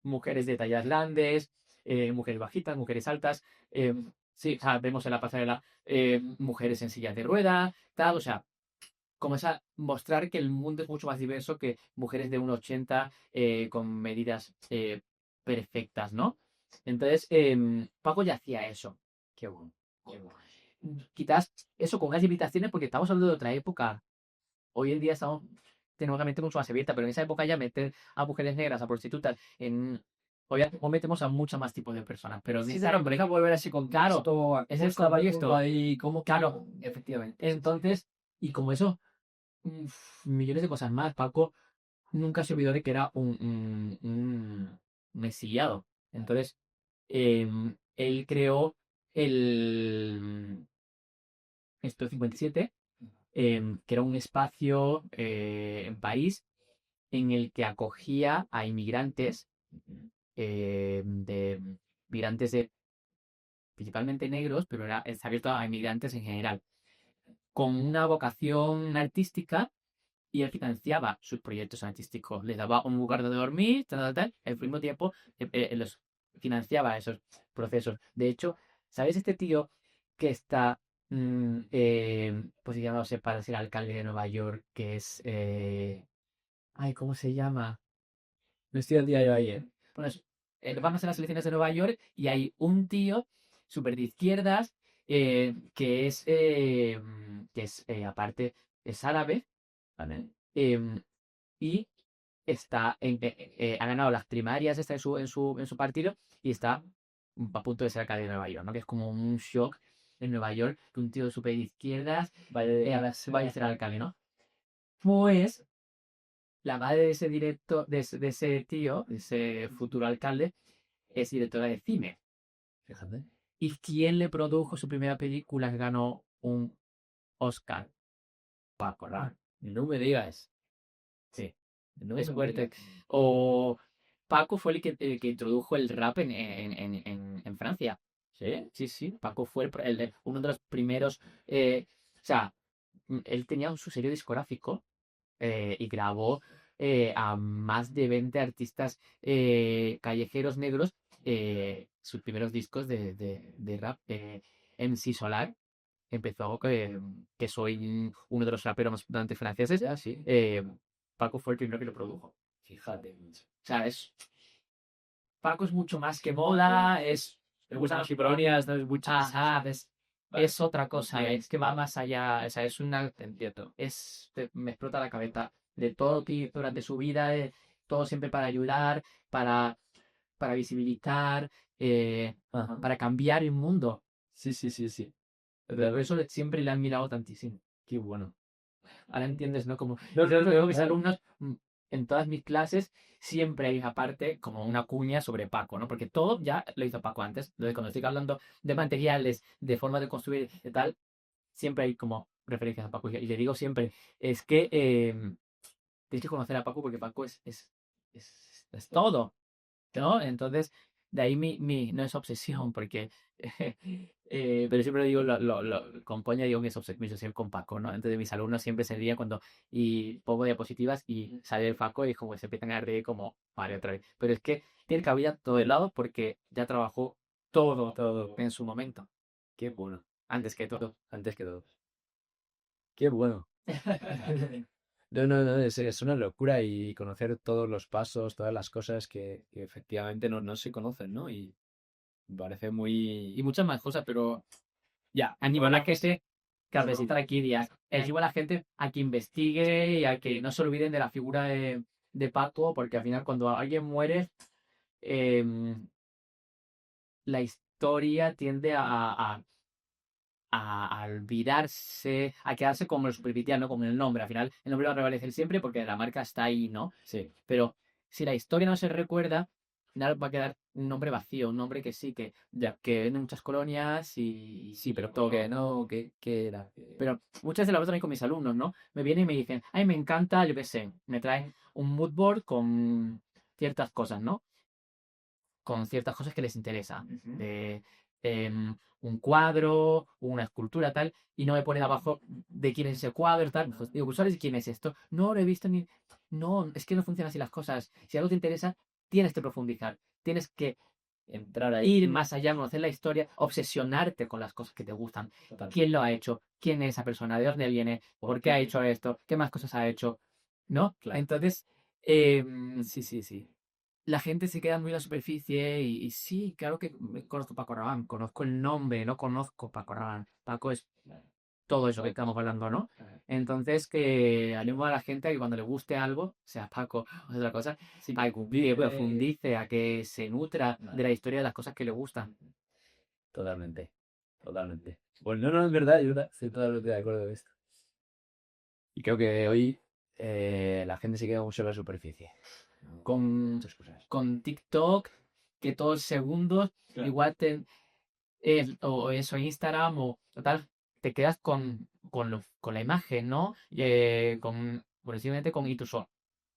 mujeres de tallas grandes, mujeres bajitas, mujeres altas. Sí, o sea, vemos en la pasarela mujeres en sillas de rueda, tal, o sea, como esa mostrar que el mundo es mucho más diverso que mujeres de 1,80 con medidas perfectas, ¿no? Entonces, Paco ya hacía eso. Qué bueno. Quizás eso con unas limitaciones porque estamos hablando de otra época. Hoy en día tenemos la mente mucho más abierta, pero en esa época ya meter a mujeres negras, a prostitutas, hoy metemos a muchos más tipos de personas. Pero Sí, claro, deja volver así con claro, es el contexto. ahí, ¿cómo? Claro, Efectivamente. entonces, y como eso, millones de cosas más. Paco nunca se olvidó de que era un exiliado. Entonces, él creó el Esto 57, que era un espacio en París en el que acogía a inmigrantes, de migrantes principalmente negros, pero está abierto a inmigrantes en general, con una vocación artística y él financiaba sus proyectos artísticos. Les daba un lugar donde dormir, tal, tal, tal. Al mismo tiempo, los financiaba esos procesos. De hecho, ¿sabes este tío que está posicionándose para ser alcalde de Nueva York? Que es. Ay, ¿cómo se llama? No estoy al día yo ahí, ¿eh? Bueno, van a ser las elecciones de Nueva York y hay un tío súper de izquierdas que es aparte, es árabe. Vale. Y ha ganado las primarias está en su partido y está a punto de ser alcalde de Nueva York, ¿no? Que es como un shock en Nueva York que un tío súper de izquierdas vaya a ser alcalde, ¿no? Pues la madre de ese director, de ese tío, de ese futuro alcalde, es directora de cine. Fíjate. ¿Y quién le produjo su primera película que ganó un Oscar? Paco Rabanne. No me digas. Sí, No es me fuerte. digas. O Paco fue el que introdujo el rap en Francia. ¿Sí? Sí, sí, Paco fue uno de los primeros. O sea, él tenía su sello discográfico y grabó a más de 20 artistas callejeros negros sus primeros discos de rap. MC Solar empezó que soy uno de los raperos más importantes franceses. Ah, sí. Paco fue el primero que lo produjo. Fíjate, macho. O sea, Paco es mucho más que moda, Me gustan las cipolonias, no es mucho. ajá, es otra cosa, Bien. es que va más allá, o sea, Te entiendo. me explota la cabeza de todo durante su vida, todo siempre para ayudar, para visibilizar, Ajá. para cambiar el mundo. Sí, sí, sí, sí. Por eso siempre le han mirado tantísimo. Qué bueno. Ahora entiendes, ¿no? Como No, yo no, veo a mis claro. alumnos, en todas mis clases, siempre hay aparte como una cuña sobre Paco, ¿no? Porque todo ya lo hizo Paco antes. Entonces, cuando estoy hablando de materiales, de formas de construir y tal, siempre hay como referencias a Paco. Y le digo siempre, es que tienes que conocer a Paco porque Paco es todo, ¿no? Entonces, de ahí no es obsesión, porque, pero siempre digo, con coña digo que es mi obsesión con Paco, ¿no? Entonces mis alumnos siempre se ríen y pongo diapositivas y sale el Paco y como se empiezan a reír como, vale, otra vez. Pero es que tiene cabida todo el lado porque ya trabajó todo Todo. en su momento, Qué bueno. antes que todo. Antes que todo. Qué bueno. No, no, no, es una locura y conocer todos los pasos, todas las cosas que efectivamente no se conocen, ¿no? Y me parece Y muy... muchas más cosas, pero Ya, animo a la gente que al Solo- visitar aquí días, animo a la gente a que investigue y a que no se olviden de la figura de Paco, porque al final cuando alguien muere, em, la historia tiende a olvidarse, a quedarse como el superficial, ¿no? Como el nombre. Al final, el nombre va a prevalecer siempre porque la marca está ahí, ¿no? Sí, Pero si la historia no se recuerda, al final va a quedar un nombre vacío, un nombre que sí, ya. que vende muchas colonias Sí, pero todo. que no, que era. Pero muchas veces lo hablo también con mis alumnos, ¿no? Me vienen y me dicen, ay, me encanta, yo qué sé, me traen un mood board con ciertas cosas, ¿no? Con ciertas cosas que les interesa. Ujú. De un cuadro, una escultura, tal, y no me ponen abajo de quién es ese cuadro, tal. Pues digo, ¿pues sabes quién es esto? No lo he visto ni. No, es que no funcionan así las cosas. Si algo te interesa, tienes que profundizar. Tienes que Entrar ahí. ir más allá, conocer la historia, obsesionarte con las cosas que te gustan. Total. ¿Quién lo ha hecho? ¿Quién es esa persona? ¿De dónde viene? ¿Por qué ha hecho esto? ¿Qué más cosas ha hecho? ¿No? Claro. Entonces, Sí, sí, sí. la gente se queda muy en la superficie y sí, claro que conozco Paco Rabanne, conozco el nombre, no conozco Paco Rabanne. Paco es todo eso que estamos hablando, ¿no? Entonces, que animo a la gente a que cuando le guste algo, sea Paco o otra cosa, Sí, a que profundice, a que se nutra de la historia de las cosas que le gustan. totalmente, totalmente. Pues no, no, es verdad, estoy totalmente de acuerdo con esto. Y creo que hoy la gente se queda mucho en la superficie. Con, Muchas cosas. con TikTok, que todos segundos, Claro. igual o eso, Instagram o tal, te quedas con la imagen, ¿no? Posiblemente con Itusor.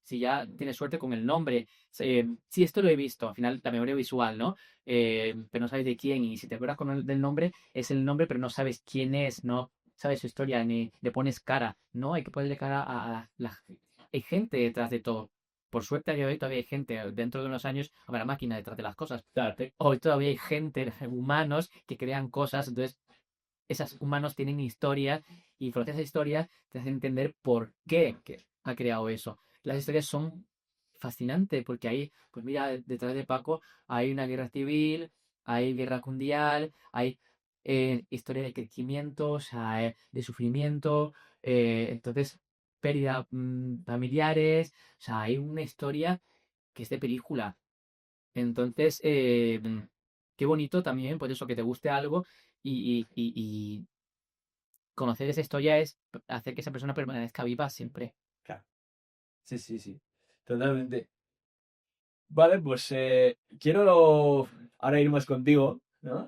Si ya tienes suerte con el nombre. Sí, esto lo he visto, al final la memoria visual, ¿no? Pero no sabes de quién, y si te acuerdas del nombre, es el nombre, pero no sabes quién es, no sabes su historia, ni le pones cara, ¿no? Hay que ponerle cara Hay gente detrás de todo. Por suerte, a día de hoy todavía hay gente, dentro de unos años habrá máquina detrás de las cosas. Claro, Hoy todavía hay gente, humanos, que crean cosas, entonces esos humanos tienen historias y por esa historia te hace entender por qué ha creado eso. Las historias son fascinantes porque ahí, pues mira, detrás de Paco hay una guerra civil, hay guerra mundial, hay historia de crecimiento, o sea, de sufrimiento, entonces pérdida familiares, o sea, hay una historia que es de película. Entonces, qué bonito también, por eso que te guste algo y conocer esa historia es hacer que esa persona permanezca viva siempre. claro. Sí, sí, sí. Totalmente. Vale, pues quiero ahora ir más contigo, ¿no?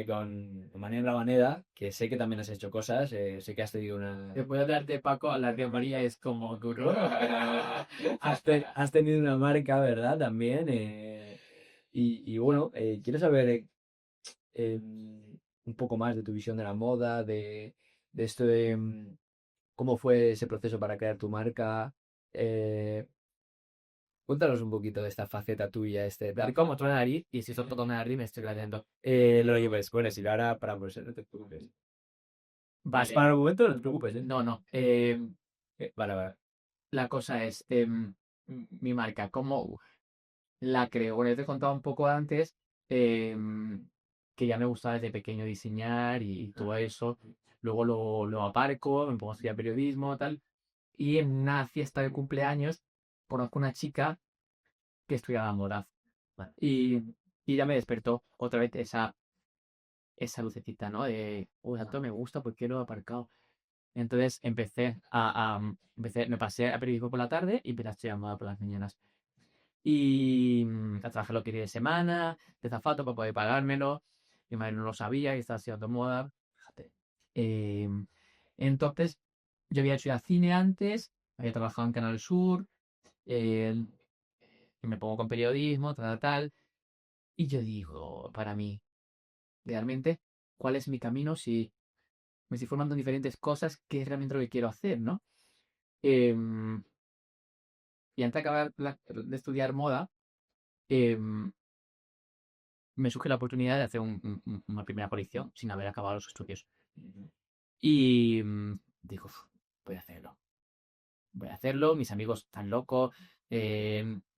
Con Manuel Rabaneda, que sé que también has hecho cosas, sé que has tenido una... Después de hablar de Paco, hablar de María es como duro. Has tenido una marca, ¿verdad? También. Y bueno, quiero saber un poco más de tu visión de la moda, de esto de cómo fue ese proceso para crear tu marca. Eh, Cuéntanos un poquito de esta faceta tuya, Ver cómo toda la nariz y si son todo una nariz me estoy cayendo. lo lleves, bueno, si lo hará para pues, no te preocupes. Vale. Para el momento no te preocupes, ¿eh? No, no. Vale, vale. La cosa es, mi marca, ¿cómo la creo? Bueno, yo te he contado un poco antes que ya me gustaba desde pequeño diseñar y todo eso. Luego lo aparco, me pongo a estudiar periodismo, tal. Y en una fiesta de cumpleaños conozco una chica que estudiaba moda. Vale. Y ya me despertó otra vez esa lucecita, ¿no? De, uy, esto me gusta, ¿por qué lo he aparcado? Entonces me pasé a periodismo por la tarde y empecé a estudiar moda por las mañanas. Y a trabajar los fines de semana, de zapato para poder pagármelo. Mi madre no lo sabía y estaba estudiando moda. Fíjate. Entonces, yo había hecho ya cine antes, había trabajado en Canal Sur, eh, y me pongo con periodismo, tal, tal, tal. Y yo digo, para mí, realmente, ¿cuál es mi camino si me estoy formando en diferentes cosas? ¿Qué es realmente lo que quiero hacer, no? Em, y antes de acabar de estudiar moda, em, me surge la oportunidad de hacer una primera colección sin haber acabado los estudios. Y digo, "Uf, voy a hacerlo. Voy a hacerlo, mis amigos están locos,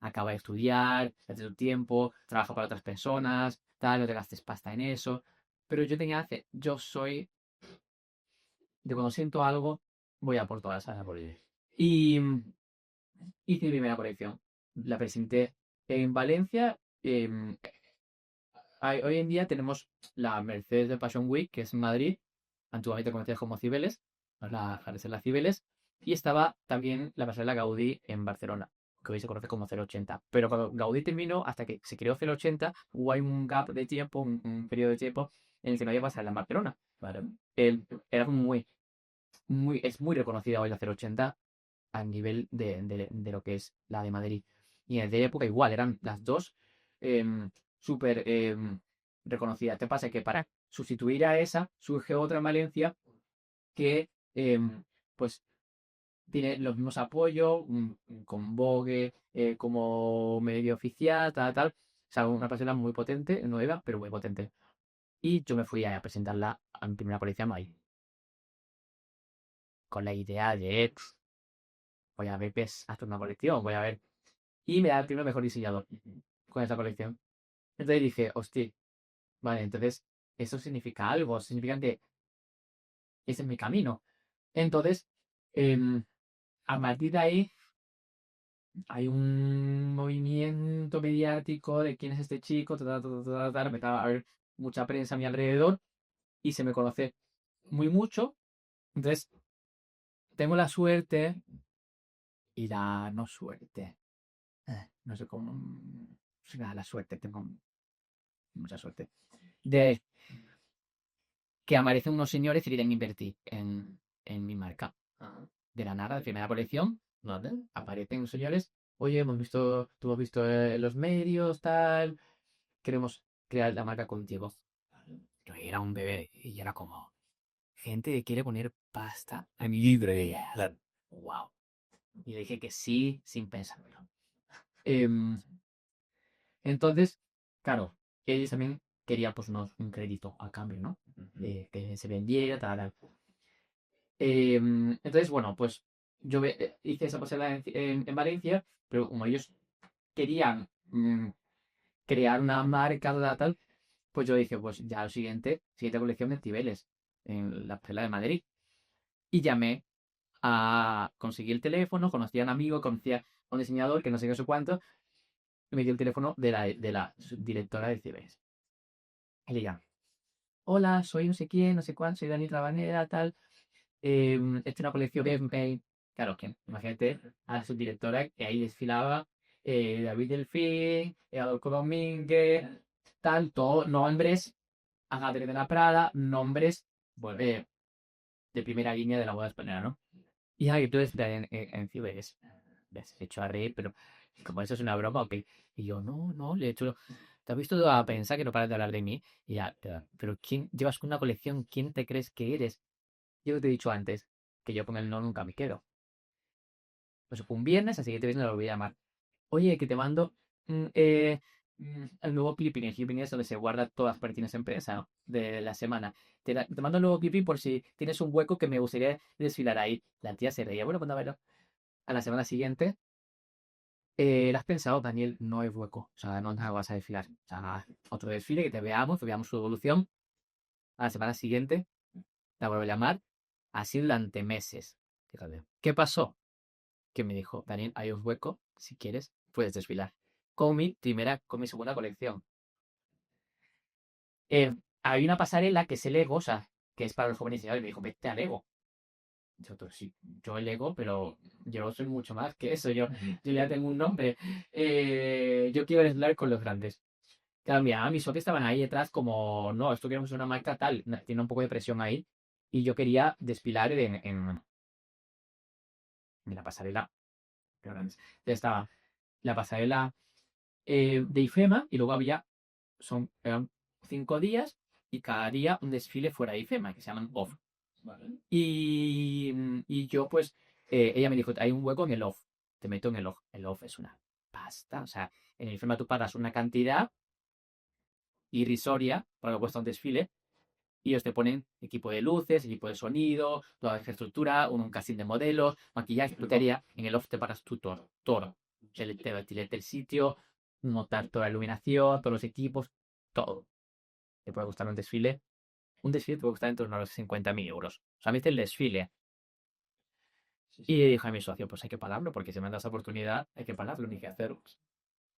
acaba de estudiar, hace tu tiempo, trabaja para otras personas, tal, no te gastes pasta en eso. Pero yo soy de cuando siento algo, voy a por todas. Ah, por ahí. Y hice mi primera colección. La presenté en Valencia. Hoy en día tenemos la Mercedes de Fashion Week, que es en Madrid, antiguamente conocida como Cibeles, la Jardinería Cibeles, y estaba también la pasarela Gaudí en Barcelona, que hoy se conoce como 080. Pero cuando Gaudí terminó, hasta que se creó 080, hubo ahí un gap de tiempo, un periodo de tiempo en el que no había pasarela en Barcelona. Vale. Era es muy reconocida hoy la 080 a nivel de lo que es la de Madrid. Y en aquella época igual, eran las dos súper reconocidas. Te pasa que para sustituir a esa surge otra en Valencia que pues tiene los mismos apoyos, con Vogue como medio oficial, tal, tal. O sea, una pasarela muy potente, nueva, pero muy potente. Y yo me fui a presentarla a mi primera colección ahí, con la idea de, voy a ver, pues, hacer una colección, voy a ver. Y me da el primero mejor diseñador con esa colección. Entonces dije, hostia, vale, entonces eso significa algo, significa que ese es mi camino. Entonces, em, a partir de ahí hay un movimiento mediático de quién es este chico, empezaba a haber mucha prensa a mi alrededor y se me conoce muy mucho. Entonces, tengo la suerte y la no suerte. No sé cómo. Sí, nada, la suerte, tengo mucha suerte. De que aparecen unos señores que quieren invertir en mi marca. De la nada, de primera colección, ¿vale? Aparecen unos señores, oye, tú has visto en los medios, tal, queremos crear la marca contigo. Yo era un bebé y era como, gente que quiere poner pasta a mi librería. Wow. Y le dije que sí, sin pensármelo. Em, entonces, claro, ellos también querían pues un crédito a cambio, ¿no? Que se vendiera, tal, tal. Entonces, bueno, pues hice esa pasarela en Valencia, pero como ellos querían crear una marca, tal, tal, pues yo dije, pues ya lo siguiente colección de Cibeles, en la pasarela de Madrid. Y llamé a conseguir el teléfono, conocí a un amigo, conocía a un diseñador que no sé qué, no sé cuánto, y me dio el teléfono de la directora de Cibeles. Y le llamé, hola, soy no sé quién, no sé cuánto, soy Dani Rabanera, tal. Esta es una colección Claro, que imagínate a la subdirectora que ahí desfilaba David Delfín, Adolfo Domínguez, tanto nombres, Agatha de la Prada, nombres de primera línea de la boda española, ¿no? Y ahí tú en Cibeles, ves, he hecho a reír, pero como eso es una broma, ok. Y yo, no, le he hecho. ¿Te has visto a pensar que no paras de hablar de mí? Y ya, pero ¿quién llevas una colección? ¿Quién te crees que eres? Yo te he dicho antes que yo con el no nunca me quedo. Pues fue un viernes, así que te viernes lo voy a llamar. Oye, que te mando el nuevo clipping. El clipping es donde se guarda todas las pertinentes de empresa, ¿no? De la semana. Te mando el nuevo clipping por si tienes un hueco que me gustaría desfilar ahí. La tía se reía. Bueno, pues a verlo. A la semana siguiente, ¿lo has pensado, Daniel? No hay hueco. O sea, no vas a desfilar. O sea, otro desfile, que veamos su evolución. A la semana siguiente, la vuelvo a llamar. Así durante meses. Fíjate. ¿Qué pasó? Que me dijo, Daniel, hay un hueco. Si quieres, puedes desfilar. Con mi segunda colección. Hay una pasarela que es el Lego, o sea, que es para los jóvenes diseñadores. Me dijo, vete al Lego. Yo, "Pero sí, yo el Lego, pero yo soy mucho más que eso. Yo ya tengo un nombre. Yo quiero desfilar con los grandes. Claro, mira, mis socios estaban ahí detrás como, no, esto queremos una marca tal. Tiene un poco de presión ahí. Y yo quería desfilar en la pasarela. Qué grandes. Ya estaba la pasarela de IFEMA y luego eran 5 días y cada día un desfile fuera de IFEMA que se llaman OFF. Vale. Y yo pues, ella me dijo, hay un hueco en el OFF, te meto en el OFF. El OFF es una pasta, o sea, en el IFEMA tú pagas una cantidad irrisoria para lo que cuesta un desfile y ellos te ponen equipo de luces, equipo de sonido, toda la infraestructura, un casting de modelos, maquillaje, peluquería. En el OFF te pagas tú todo, todo. Te alquiler sitio, montar toda la iluminación, todos los equipos, todo. Te puede gustar un desfile. Un desfile te puede costar en torno a los 50.000 euros. O sea, me dice el desfile. Y dije a mi socio, pues hay que pagarlo, porque si me das esa oportunidad, hay que pagarlo, ni que hacer.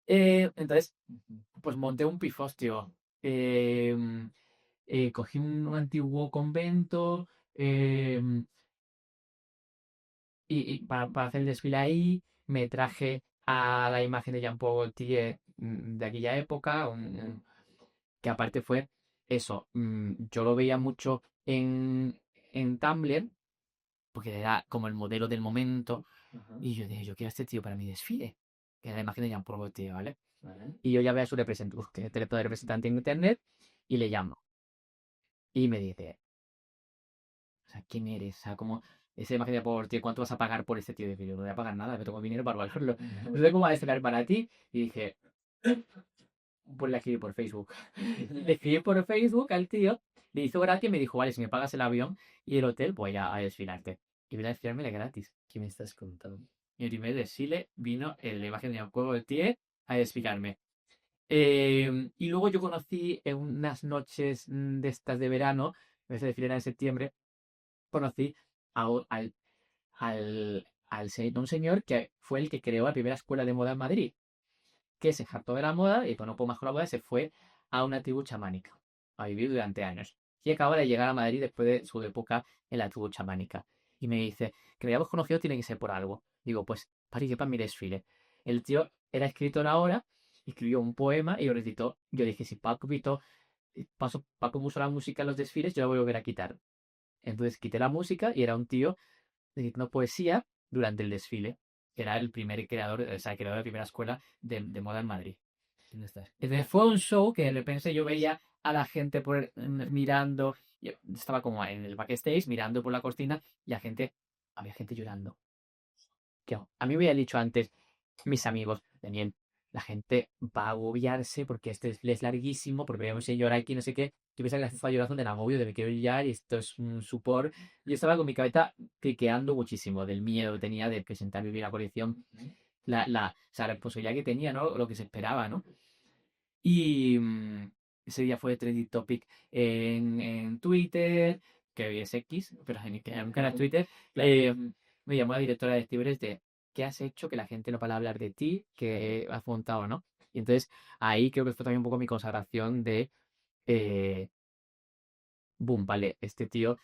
Entonces, pues monté un pifostio. Eh, Cogí un antiguo convento y para hacer el desfile ahí, me traje a la imagen de Jean-Paul Gaultier de aquella época, que aparte fue eso, yo lo veía mucho en Tumblr, porque era como el modelo del momento, Ajá. y yo dije, yo quiero a este tío para mi desfile, que era la imagen de Jean-Paul Gaultier, ¿vale? Vale. Y yo ya veo a su representante, que teléfono de representante en internet, y le llamo. Y me dice, o sea, ¿quién eres? O sea, como esa imagen de por ti, ¿cuánto vas a pagar por este tío de vídeo? No voy a pagar nada, me tengo dinero para valorarlo. No sé cómo va a estar para ti. Y dije, pues le escribí por Facebook. Le escribí por Facebook al tío, le hizo gracia y me dijo, vale, si me pagas el avión y el hotel, voy a desfilarte. Y vine a desfilarme gratis. ¿Qué me estás contando? Mi primer desfile vino en la imagen de un juego de tío a desfilarme. Y luego yo conocí en unas noches de estas de verano, ese desfile era en septiembre, conocí a un señor que fue el que creó la primera escuela de moda en Madrid, que se hartó de la moda y pues no pudo más con la moda, se fue a una tribu chamánica a vivir durante años. Y acaba de llegar a Madrid después de su época en la tribu chamánica. Y me dice, que me hayamos conocido tiene que ser por algo. Digo, pues participé en mi desfile. El tío era escritor ahora, escribió un poema y lo recitó. Yo dije, si Paco puso la música en los desfiles, yo la voy a volver a quitar. Entonces quité la música y era un tío recitando poesía durante el desfile. Era el primer creador, o sea, el creador de la primera escuela de moda en Madrid. ¿Dónde estás? Entonces fue un show que de repente yo veía a la gente mirando, yo estaba como en el backstage mirando por la cortina y había gente llorando. A mí me había dicho antes mis amigos, Daniel, la gente va a agobiarse porque este desfile es larguísimo, porque vemos a llorar aquí, no sé qué. Yo pensaba que la gente estaba llorando del agobio, de me quiero llorar y esto es un supor. Yo estaba con mi cabeza cliqueando muchísimo del miedo que tenía de presentar mi primera colección, o sea, la responsabilidad que tenía, ¿no? Lo que se esperaba, ¿no? Y ese día fue trending topic en Twitter, que hoy es X, pero que nunca era Twitter. Me llamó la directora de Ciberes de ¿qué has hecho que la gente no para hablar de ti, que has montado, ¿no? Y entonces ahí creo que fue también un poco mi consagración de eh, boom, vale, este tío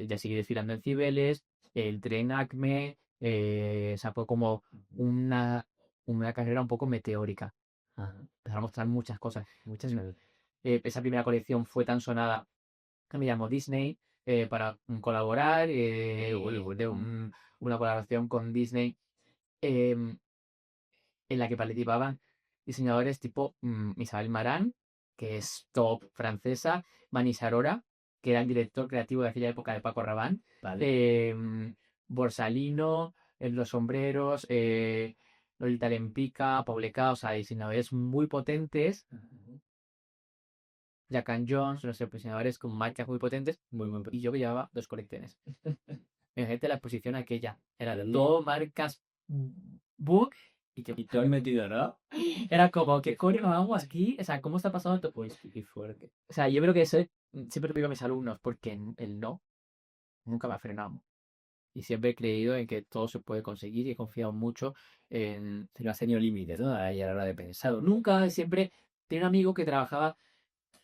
ya sigue desfilando en Cibeles, el tren Acme, O sea, fue como una carrera un poco meteórica. Ajá. Empezaron a mostrar muchas cosas, muchas. Claro. Esa primera colección fue tan sonada que me llamó Disney para colaborar, de una colaboración con Disney em, en la que participaban diseñadores tipo Isabel Marant, que es top francesa, Manis Arora, que era el director creativo de aquella época de Paco Rabanne, Vale. Borsalino, Los Sombreros, Lolita Lempica, Pauleka, o sea, diseñadores muy potentes, Jack and Jones, no sé, diseñadores con marcas muy potentes, y yo que llevaba 2 colecciones. Imagínate la exposición aquella, era de todo marcas book y yo, Y tú has metido, ¿no? era como, ¿qué coño hago aquí? O sea, ¿cómo está pasando todo? Pues, Qué fuerte. o sea, yo creo que eso siempre lo digo a mis alumnos, porque el no nunca me ha frenado. Y siempre he creído en que todo se puede conseguir y he confiado mucho en... Si no has tenido límites, ¿no? Ahí a la hora de pensar. Nunca, siempre... Tenía un amigo que trabajaba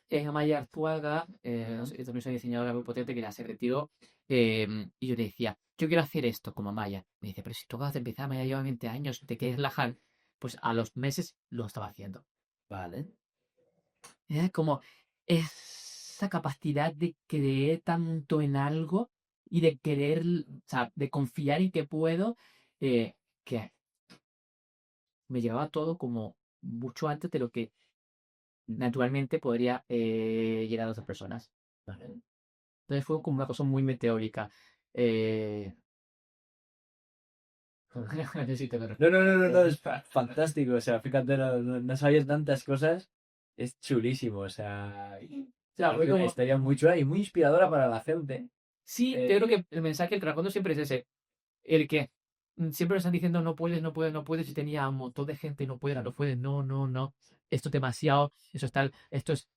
en Amaya Arzuaga, también soy diseñadora muy potente, que ya se retiró, y yo le decía, yo quiero hacer esto como Amaya. Me dice, pero si tú vas a empezar, Amaya lleva 20 años, te quieres relajar. Pues a los meses lo estaba haciendo. Vale. Era como esa capacidad de creer tanto en algo y de querer, o sea, de confiar en que puedo, que me llevaba todo como mucho antes de lo que naturalmente podría llegar a otras personas. Vale. Entonces fue como una cosa muy meteórica. Eh... No sé si te lo No, no, no, no, no, es fantástico. O sea, fíjate, no sabías tantas cosas. Es chulísimo, o sea, sea, fue una como... historia muy chula y muy inspiradora para la gente. Sí, yo creo que el mensaje del trasfondo siempre es ese. El que siempre nos están diciendo no puedes, no puedes, no puedes. Y tenía un montón de gente, no puedes, no puedes, no, no, no. Esto es demasiado, eso es tal, esto es.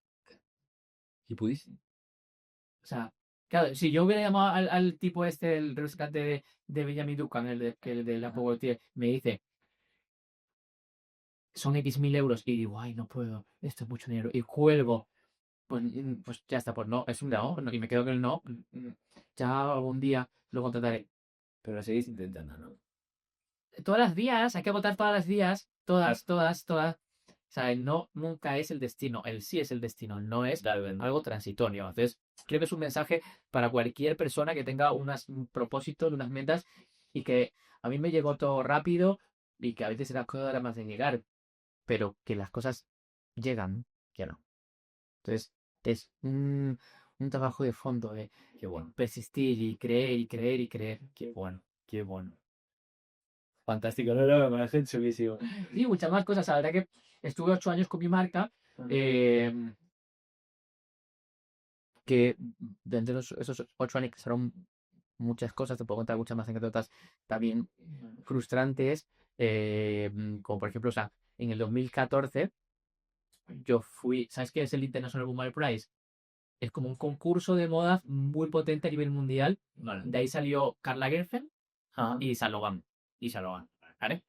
¿Y pudiste? O sea, claro, si yo hubiera llamado al tipo este, el representante de Benjamin Duncan, el de la Power Tier, me dice, son X mil euros. Y digo, ay, no puedo, esto es mucho dinero. Y cuelgo. Pues, pues ya está, pues no, es un no, y me quedo con el no. Ya algún día lo contrataré. Pero lo seguís intentando, ¿no? Todas las días, hay que votar todas las días, todas, todas, todas. O sea, el no nunca es el destino, el sí es el destino, el no es algo transitorio. Entonces, creo que es un mensaje para cualquier persona que tenga un propósito, unas metas y que a mí me llegó todo rápido y que a veces las cosas eran más de llegar, pero que las cosas llegan, que no. Entonces, es un trabajo de fondo de Qué bueno, persistir y creer y creer y creer. qué bueno, qué bueno. Fantástico, no, no, me parece chulísimo. Y muchas más cosas. La verdad que estuve 8 años con mi marca. eh, que dentro de esos 8 años que fueron muchas cosas, te puedo contar muchas más anécdotas también frustrantes. Como por ejemplo, o sea, en el 2014 yo fui, ¿sabes qué es el International Women Prize? Es como un concurso de moda muy potente a nivel mundial. Vale. De ahí salió Karl Lagerfeld y Saint Laurent. Y Saint Laurent, ¿vale?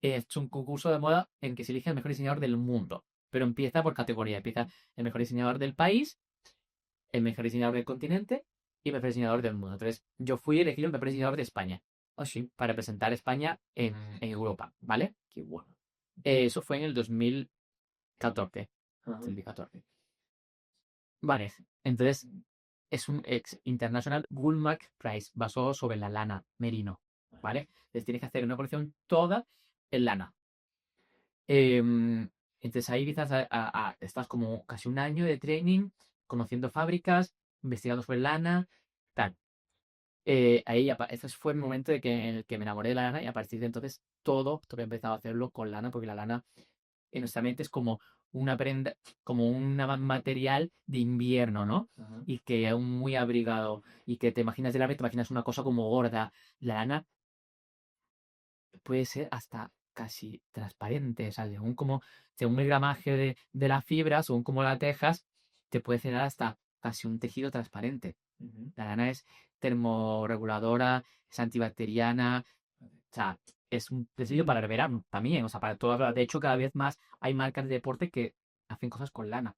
Es un concurso de moda en que se elige el mejor diseñador del mundo. Pero empieza por categoría. Empieza el mejor diseñador del país, el mejor diseñador del continente y el mejor diseñador del mundo. Entonces, yo fui elegido el mejor diseñador de España. Oh, sí, para representar a España en Europa, ¿vale? Qué bueno. Eso fue en el 2014. 2014. Vale, entonces es un ex International Woolmark Prize basado sobre la lana merino, ¿vale? Entonces tienes que hacer una colección toda en lana. Entonces ahí quizás estás como casi un año de training, conociendo fábricas, investigando sobre lana, tal. Ese fue el momento en el que me enamoré de la lana y a partir de entonces todo he empezado a hacerlo con lana porque la lana en nuestra mente es como una prenda, como un material de invierno, ¿no? Y que es muy abrigado y que te imaginas de la mente, te imaginas una cosa como gorda. La lana puede ser hasta casi transparente, o sea, según el gramaje de la fibra, según cómo la tejas, te puede ser hasta casi un tejido transparente. La lana es termorreguladora, es antibacteriana, o sea, es un tejido para el verano también, o sea, para todo. De hecho, cada vez más hay marcas de deporte que hacen cosas con lana,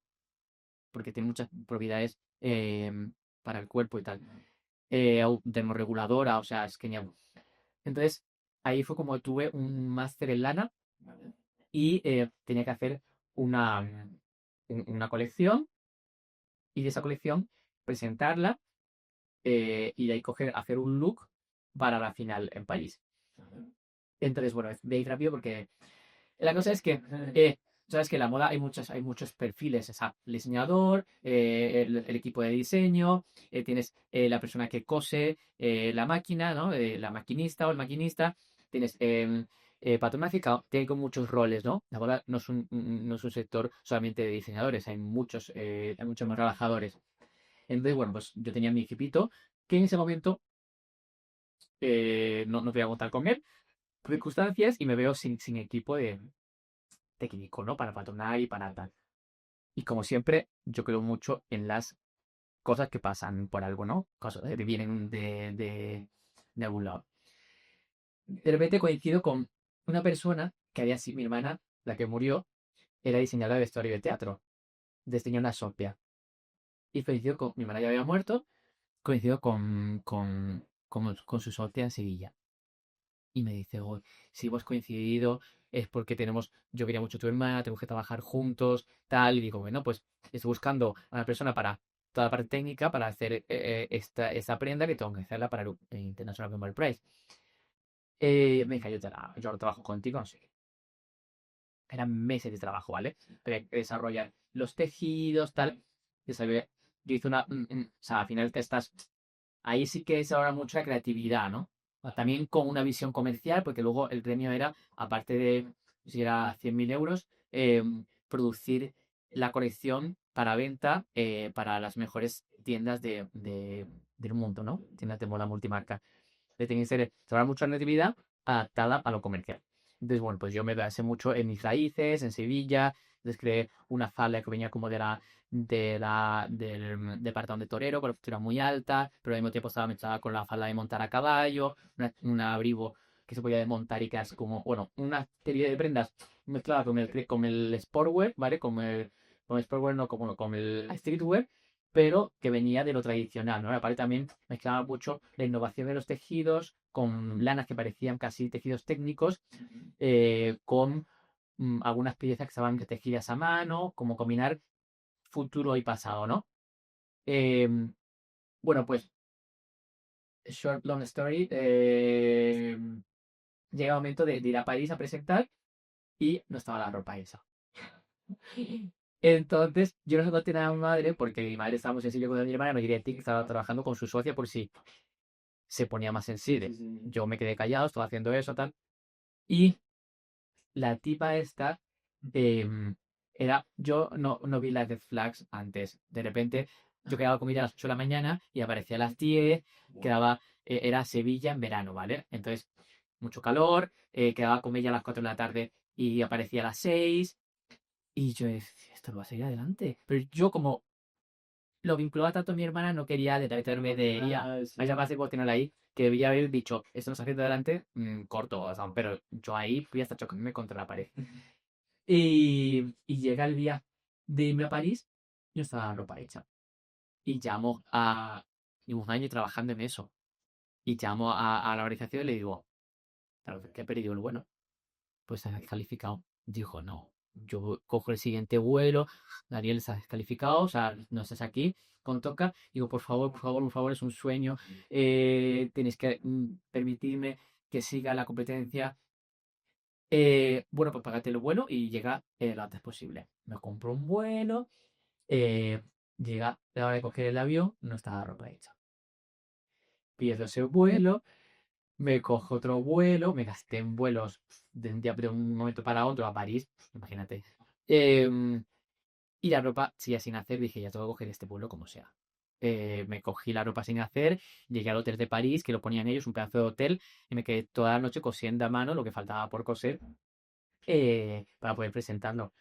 porque tiene muchas propiedades para el cuerpo y tal. Termorreguladora, o sea, es genial. Entonces, ahí fue como tuve un máster en lana y tenía que hacer una, una colección y de esa colección presentarla y de ahí hacer un look para la final en París. Entonces, bueno, veis rápido porque la cosa es que, sabes que en la moda hay muchos perfiles, o sea, el diseñador, el equipo de diseño, tienes la persona que cose la máquina, ¿no? La maquinista o el maquinista, tienes patrón gráfico, tiene con muchos roles, ¿no? La moda no es un sector solamente de diseñadores, hay muchos más trabajadores. Entonces, bueno, pues yo tenía mi equipito que en ese momento no voy a contar con él, por circunstancias, y me veo sin equipo de técnico, ¿no? Para patronar y para tal. Y como siempre, yo creo mucho en las cosas que pasan por algo, ¿no? Cosas que vienen de algún lado. De repente coincido con una persona que había sido mi hermana, la que murió, era diseñadora de vestuario de teatro, diseñó una Sofía. Y coincido con, mi hermana ya había muerto, coincido con su socia en Sevilla. Y me dice, "Oh, si hemos coincidido es porque yo quería mucho a tu hermana, tenemos que trabajar juntos, tal". Y digo, bueno, pues estoy buscando a una persona para toda la parte técnica, para hacer esta prenda que tengo que hacerla para el International Memorial Prize. Venga, yo ahora trabajo contigo, no sé qué. Eran meses de trabajo, ¿vale? Pero hay que desarrollar los tejidos, tal. Yo hice o sea, al final te estás ahí sí que es ahora mucha creatividad, ¿no? También con una visión comercial, porque luego el premio era, aparte de, si era 100.000 euros, producir la colección para venta para las mejores tiendas del mundo, ¿no? Tiendas de moda multimarca. Tenía que ser, trabajar mucha creatividad adaptada a lo comercial. Entonces, bueno, pues yo me basé mucho en mis raíces, en Sevilla. Entonces creé una falda que venía como del departamento de torero, con la costura muy alta, pero al mismo tiempo estaba mezclada con la falda de montar a caballo, un abrigo que se podía desmontar y que es como, bueno, una serie de prendas mezclada con el sportwear, ¿vale? Con el sportwear, no, como con el streetwear, pero que venía de lo tradicional, ¿no? Aparte también mezclaba mucho la innovación de los tejidos con lanas que parecían casi tejidos técnicos, con algunas piezas que estaban tejidas a mano, como combinar futuro y pasado, ¿no? Em, bueno, pues, short, long story, llega el momento de ir a París a presentar y no estaba la ropa esa. Entonces, yo no se lo conté nada a mi madre porque mi madre estaba muy sensible con mi hermana, no quería decir que estaba trabajando con su socia por si se ponía más sensible. Yo me quedé callado, estaba haciendo eso, tal. Y la tipa esta yo no vi las red flags antes. De repente, yo quedaba con ella a las 8 de la mañana y aparecía a las 10, era Sevilla en verano, ¿vale? Entonces, mucho calor, quedaba con ella a las 4 de la tarde y aparecía a las 6. Y yo decía, esto lo va a seguir adelante. Pero yo como lo vinculaba tanto a mi hermana, no quería detenerme de ella. Hay capaz de tenerla ahí, que debía haber dicho, esto no está haciendo adelante, corto, o sea, pero yo ahí fui hasta chocarme contra la pared. Y llega el día de irme a París, yo estaba la ropa hecha. Y llamo a, llevo un año trabajando en eso. Y llamo a la organización y le digo, claro, que he perdido el bueno. Pues se ha descalificado. Dijo, no, yo cojo el siguiente vuelo, Daniel se ha descalificado, o sea, no estás aquí, con toca. Digo, por favor, por favor, por favor, es un sueño. Tenéis que permitirme que siga la competencia. Bueno, pues págate el vuelo y llega lo antes posible. Me compro un vuelo, eh, llega la hora de coger el avión, no está la ropa hecha. Pierdo ese vuelo, me cojo otro vuelo, me gasté en vuelos de un momento para otro a París, imagínate. Em, y la ropa seguía sin hacer, dije, ya tengo que coger este vuelo como sea. Me cogí la ropa sin hacer, llegué al hotel de París, que lo ponían ellos, un pedazo de hotel, y me quedé toda la noche cosiendo a mano lo que faltaba por coser para poder presentarlo.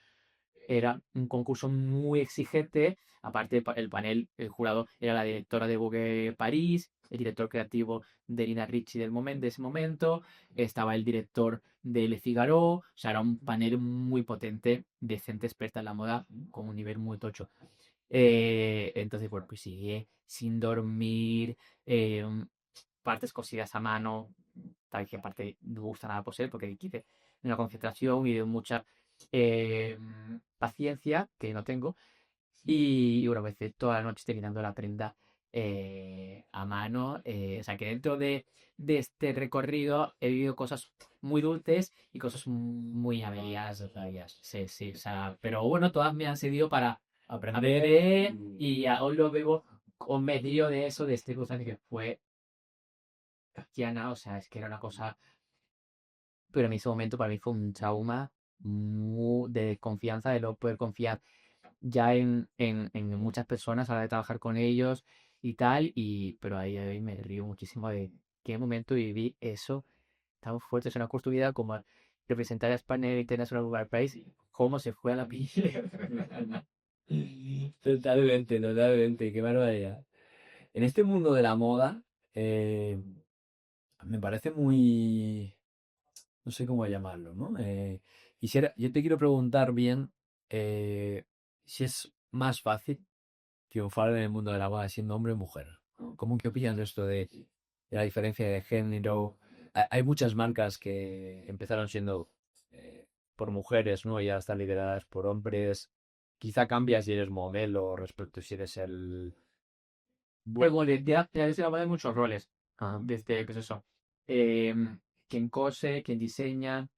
Era un concurso muy exigente. Aparte, el panel, el jurado era la directora de Vogue París, el director creativo de Lina Ricci de ese momento, estaba el director de Le Figaro. O sea, era un panel muy potente de gente experta en la moda con un nivel muy tocho. Entonces, bueno, pues sigue sin dormir, partes cosidas a mano, tal que aparte no me gusta nada poseer porque requiere de una concentración y de mucha paciencia que no tengo. Y bueno, pues toda la noche estoy quitando la prenda a mano. O sea que dentro de este recorrido he vivido cosas muy dulces y cosas muy amargas. Sí, sí. O sea, pero bueno, todas me han servido para aprender y aún lo bebo con medio de eso, de este cruzante que fue Tatiana. O sea, es que era una cosa, pero en ese momento para mí fue un trauma de confianza, de no poder confiar ya en muchas personas a la hora de trabajar con ellos y tal, pero ahí me río muchísimo de qué momento viví eso tan fuerte, es una oportunidad como representar a España en el International World Prize, cómo se fue a la piel. Totalmente, totalmente, qué barbaridad. En este mundo de la moda, eh, me parece muy, no sé cómo llamarlo, ¿no? Yo te quiero preguntar bien si es más fácil triunfar en el mundo de la moda siendo hombre o mujer, ¿no? ¿Cómo que opinas de esto de la diferencia de género? Hay muchas marcas que empezaron siendo por mujeres, ¿no? Y ya están lideradas por hombres. Quizá cambia si eres modelo respecto a si eres el... Pues bueno, ya se habla de muchos roles, desde, pues eso, quien cose, quien diseña,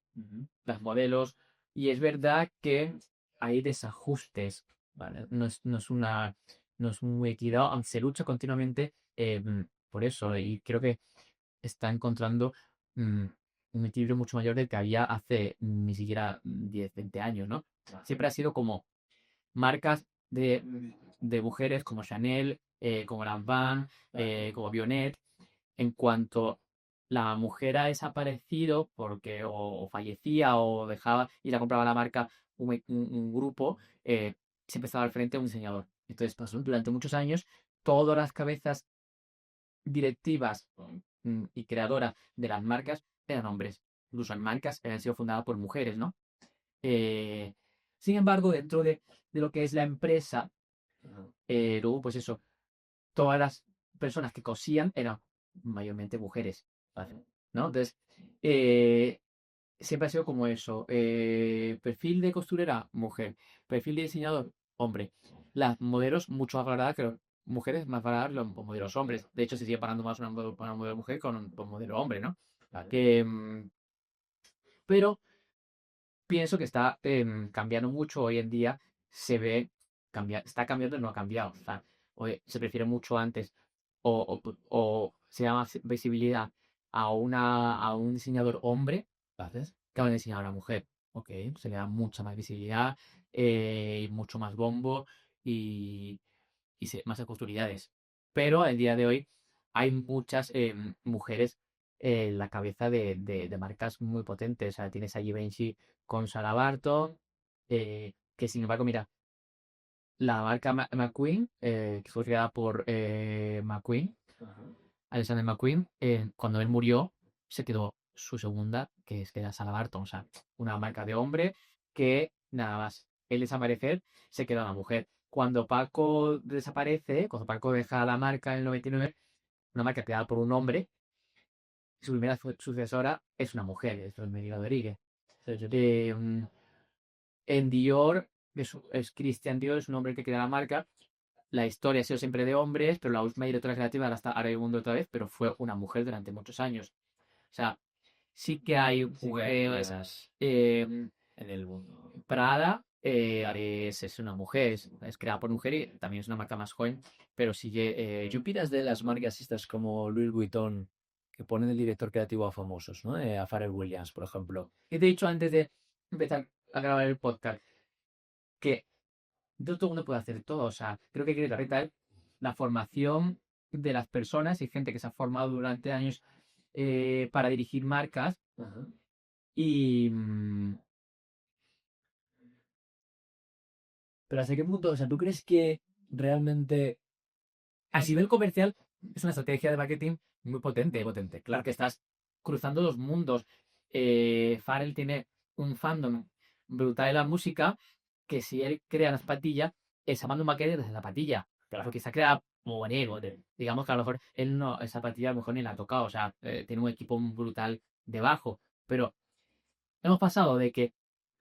las modelos, y es verdad que hay desajustes, ¿vale? No es muy equilibrado, aunque se lucha continuamente por eso, y creo que está encontrando mm, un equilibrio mucho mayor del que había hace ni siquiera 10 20 años, ¿no? Siempre ha sido como marcas de mujeres como Chanel, como Lanvin, como Bionet, en cuanto la mujer ha desaparecido porque o fallecía o dejaba y la compraba la marca un grupo, se empezaba al frente un diseñador. Entonces pasó durante muchos años todas las cabezas directivas y creadoras de las marcas eran hombres. Incluso en marcas han sido fundadas por mujeres, ¿no? Eh, Sin embargo, dentro de lo que es la empresa, luego, pues eso, todas las personas que cosían eran mayormente mujeres, ¿no? Entonces, eh, siempre ha sido como eso. Perfil de costurera, mujer. Perfil de diseñador, hombre. Las modelos, mucho más valoradas que las mujeres, más valoradas los modelos hombres. De hecho, se sigue pagando más para una modelo mujer con un modelo hombre, ¿no? Que, pero pienso que está cambiando mucho hoy en día. Se ve, está cambiando y no ha cambiado. O sea, hoy se prefiere mucho antes o se da más visibilidad a un diseñador hombre que a una diseñadora mujer. Ok, se le da mucha más visibilidad y mucho más bombo y, más oportunidades. Pero el día de hoy hay muchas mujeres en la cabeza de marcas muy potentes. O sea, tienes a Givenchy con Sarah Barton, que sin embargo, mira, la marca McQueen, que fue creada por McQueen, Alexander McQueen, cuando él murió, se quedó su segunda, que era Sarah Barton, o sea, una marca de hombre que nada más, él desaparecer, se quedó la mujer. Cuando Paco desaparece, cuando Paco deja la marca en el 99, una marca creada por un hombre, su primera sucesora es una mujer, es Melina Rodríguez. En Dior, es Christian Dior, es un hombre que crea la marca. La historia ha sido siempre de hombres, pero la última directora creativa ahora el mundo otra vez, pero fue una mujer durante muchos años. O sea, sí que hay mujeres. En el mundo. Prada es una mujer, es creada por mujer y también es una marca más joven, pero sigue. ¿Qué opinas de las marcas estas como Louis Vuitton que ponen el director creativo a famosos, ¿no? A Pharrell Williams, por ejemplo. Y te he dicho antes de empezar a grabar el podcast que no todo el mundo puede hacer todo. O sea, creo que hay que respetar la formación de las personas y gente que se ha formado durante años para dirigir marcas. Y. Pero ¿hasta qué punto? O sea, ¿tú crees que realmente... A nivel comercial, es una estrategia de marketing muy potente. potente? Claro que estás cruzando los mundos. Pharrell tiene un fandom brutal de la música que si él crea la zapatilla, está mandando un maquete desde la zapatilla. Porque está creada como Diego. Digamos que a lo mejor él no, esa partida a lo mejor ni la ha tocado, o sea, tiene un equipo brutal debajo, pero hemos pasado de que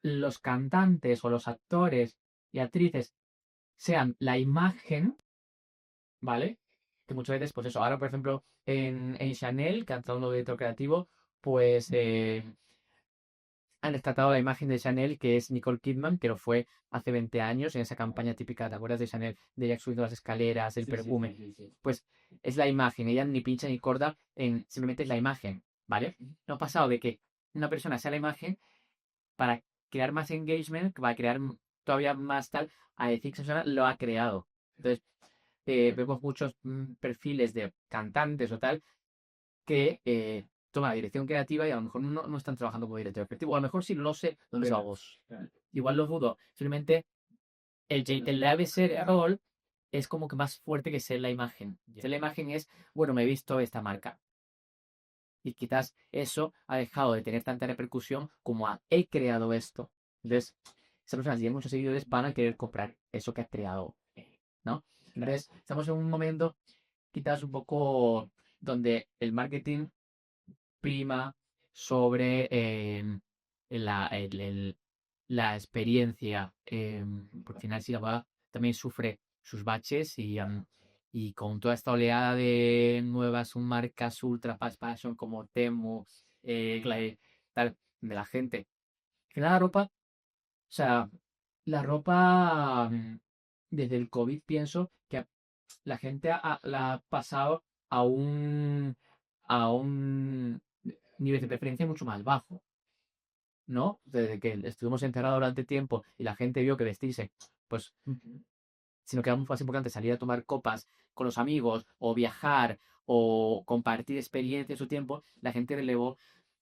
los cantantes o los actores y actrices sean la imagen, ¿vale? Que muchas veces, pues eso, ahora por ejemplo en Chanel, que ha entrado un nuevo director creativo, pues han rescatado la imagen de Chanel, que es Nicole Kidman, que lo fue hace 20 años en esa campaña típica, ¿te acuerdas de Chanel? De ella subiendo las escaleras, el perfume. Pues es la imagen, ella ni pincha ni corta, simplemente es la imagen, ¿vale? No ha pasado de que una persona sea la imagen para crear más engagement, para crear todavía más tal, a decir que esa persona lo ha creado. Entonces, vemos muchos perfiles de cantantes o tal que toman la dirección creativa y a lo mejor no están trabajando como director creativo. O a lo mejor sí, no lo sé, ¿Dónde pero vamos? igual lo dudo. Simplemente el debe ser rol es como que más fuerte que ser la imagen. Ser la imagen es, bueno, me he visto esta marca. Y quizás eso ha dejado de tener tanta repercusión como a he creado esto. Entonces, esas personas tienen muchos seguidores, van a querer comprar eso que has creado, ¿no? Entonces, estamos en un momento quizás un poco donde el marketing prima sobre la, la experiencia. Porque al final sí la boda también sufre sus baches y con toda esta oleada de nuevas marcas ultra fast fashion como Temu, tal, de la gente. Que la ropa, o sea, la ropa desde el COVID pienso que la gente la ha pasado a un nivel de preferencia mucho más bajo, ¿no? Desde que estuvimos encerrados durante tiempo y la gente vio que vestirse, pues, sino que era más importante salir a tomar copas con los amigos o viajar o compartir experiencias o tiempo, la gente relevó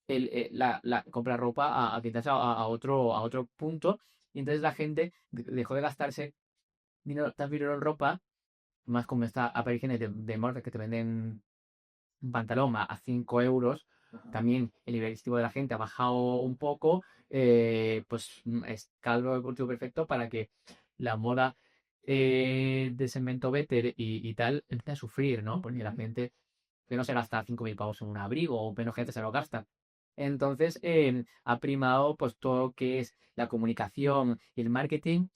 la comprar ropa quizás a otro punto y entonces la gente dejó de gastarse dinero, tan dinero en ropa, más como esta apariciones de marcas que te venden un pantalón a 5 euros, también el nivel adquisitivo de la gente ha bajado un poco, pues es caldo de cultivo perfecto para que la moda de segmento better y tal empiece a sufrir, ¿no? Porque la gente que no se gasta 5.000 pavos en un abrigo o menos gente se lo gasta. Entonces, ha primado pues todo lo que es la comunicación y el marketing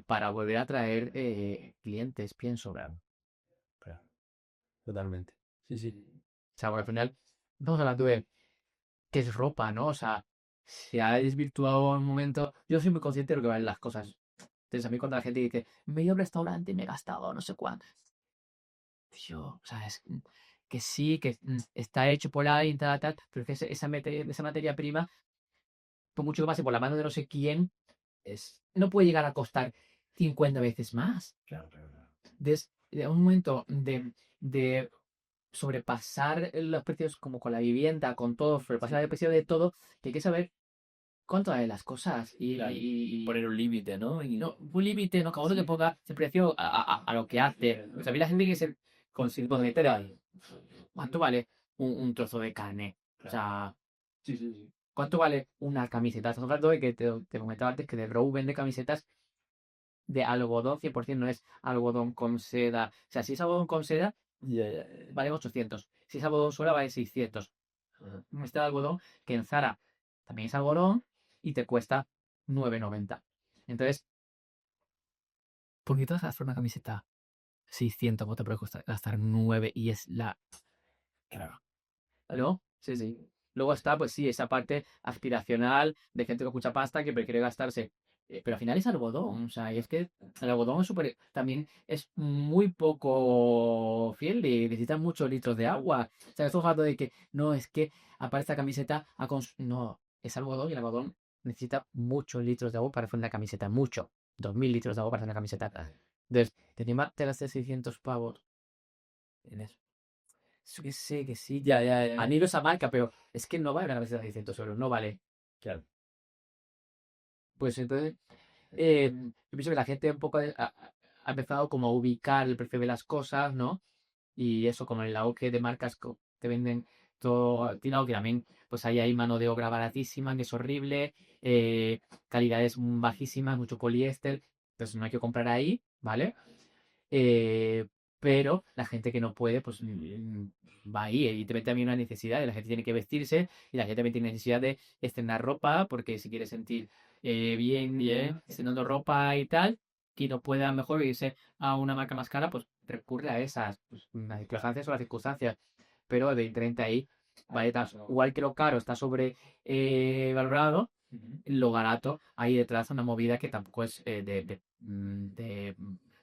para volver a atraer clientes, pienso. Claro, claro. Totalmente. Sí, sí. O sea, porque al final estamos hablando de qué es ropa, ¿no? O sea, se ha desvirtuado un momento. Yo soy muy consciente de lo que valen las cosas. Entonces, a mí cuando la gente dice, me he ido a un restaurante y me he gastado no sé cuánto. Tío, o sea, es que sí, que está hecho por ahí y tal, tal, pero es que esa materia prima, por mucho que pase por la mano de no sé quién, no puede llegar a costar 50 veces más. Claro, claro, claro. Desde un momento de sobrepasar los precios como con la vivienda, con todo, sobrepasar el precio de todo, que hay que saber cuánto valen las cosas Claro. Poner un límite, ¿no? Y no, un límite, no, cada uno que ponga el precio a lo que hace. O sea, a mí la gente que se consigue meter ahí, ¿cuánto vale un trozo de carne? O sea, sí, sí, sí. ¿cuánto vale una camiseta? Estamos hablando de que te comentaba antes que de Row vende camisetas de algodón 100%, no es algodón con seda. O sea, si es algodón con seda, Ya, ya, ya. vale 800. Si es algodón suela, vale 600. Ajá. Este algodón que en Zara también es algodón y te cuesta 9,90. Entonces, ¿por qué te vas a gastar una camiseta 600? ¿Cómo te puede gastar 9 y es la... Claro. ¿No? Sí, sí. Luego está, pues sí, esa parte aspiracional de gente con mucha pasta que prefiere gastarse. Pero al final es algodón. O sea, y es que el algodón es también es muy poco fiel y necesita muchos litros de agua. O sea, estoy hablando de que no, es que aparte esta camiseta no, es algodón y el algodón necesita muchos litros de agua para hacer una camiseta. Mucho. 2.000 litros de agua para hacer una camiseta. Entonces, te gastas 600 pavos en eso. Eso que sé que sí. Ya, ya, ya. Admiro esa marca, pero es que no vale una camiseta de 600 euros, no vale. Claro. Pues entonces, yo pienso que la gente un poco ha empezado como a ubicar el precio de las cosas, ¿no? Y eso, como el auge de marcas que te venden todo tirado, que también, pues ahí hay mano de obra baratísima, que es horrible, calidades bajísimas, mucho poliéster, entonces no hay que comprar ahí, ¿vale? pero la gente que no puede, pues va ahí. Evidentemente también hay una necesidad, la gente tiene que vestirse y la gente también tiene necesidad de estrenar ropa porque si quiere sentir bien, estrenando ropa y tal, y no puede a lo mejor irse a una marca más cara, pues recurre a esas, pues, las circunstancias o las circunstancias. Pero evidentemente ahí, vale, igual que lo caro está sobre valorado, lo barato, hay detrás una movida que tampoco es de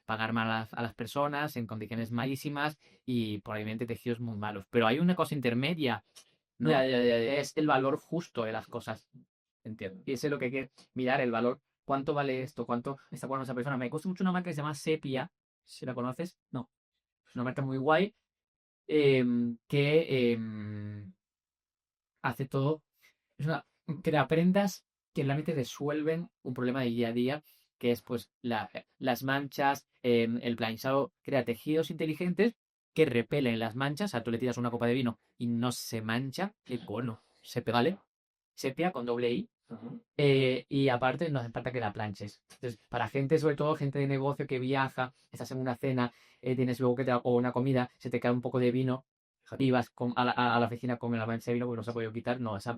pagar mal a las personas en condiciones malísimas y probablemente tejidos muy malos. Pero hay una cosa intermedia, ¿no? Ya. Es el valor justo de las cosas. Entiendo. Y eso es lo que hay que mirar, el valor. ¿Cuánto vale esto? ¿Cuánto está bueno esa persona? Me gusta mucho una marca que se llama Sepia, si la conoces. No, es una marca muy guay que hace todo. Es una, crea prendas que realmente resuelven un problema de día a día, que es pues las manchas, el planchado, crea tejidos inteligentes que repelen las manchas. O sea, tú le tiras una copa de vino y no se mancha el cono. Se pega, ¿vale? Sepia con doble I. Y aparte no hace falta que la planches. Entonces, para gente, sobre todo gente de negocio que viaja, estás en una cena, tienes luego o una comida, se te cae un poco de vino y vas a la oficina con la mancha de vino porque no se ha podido quitar, no, esa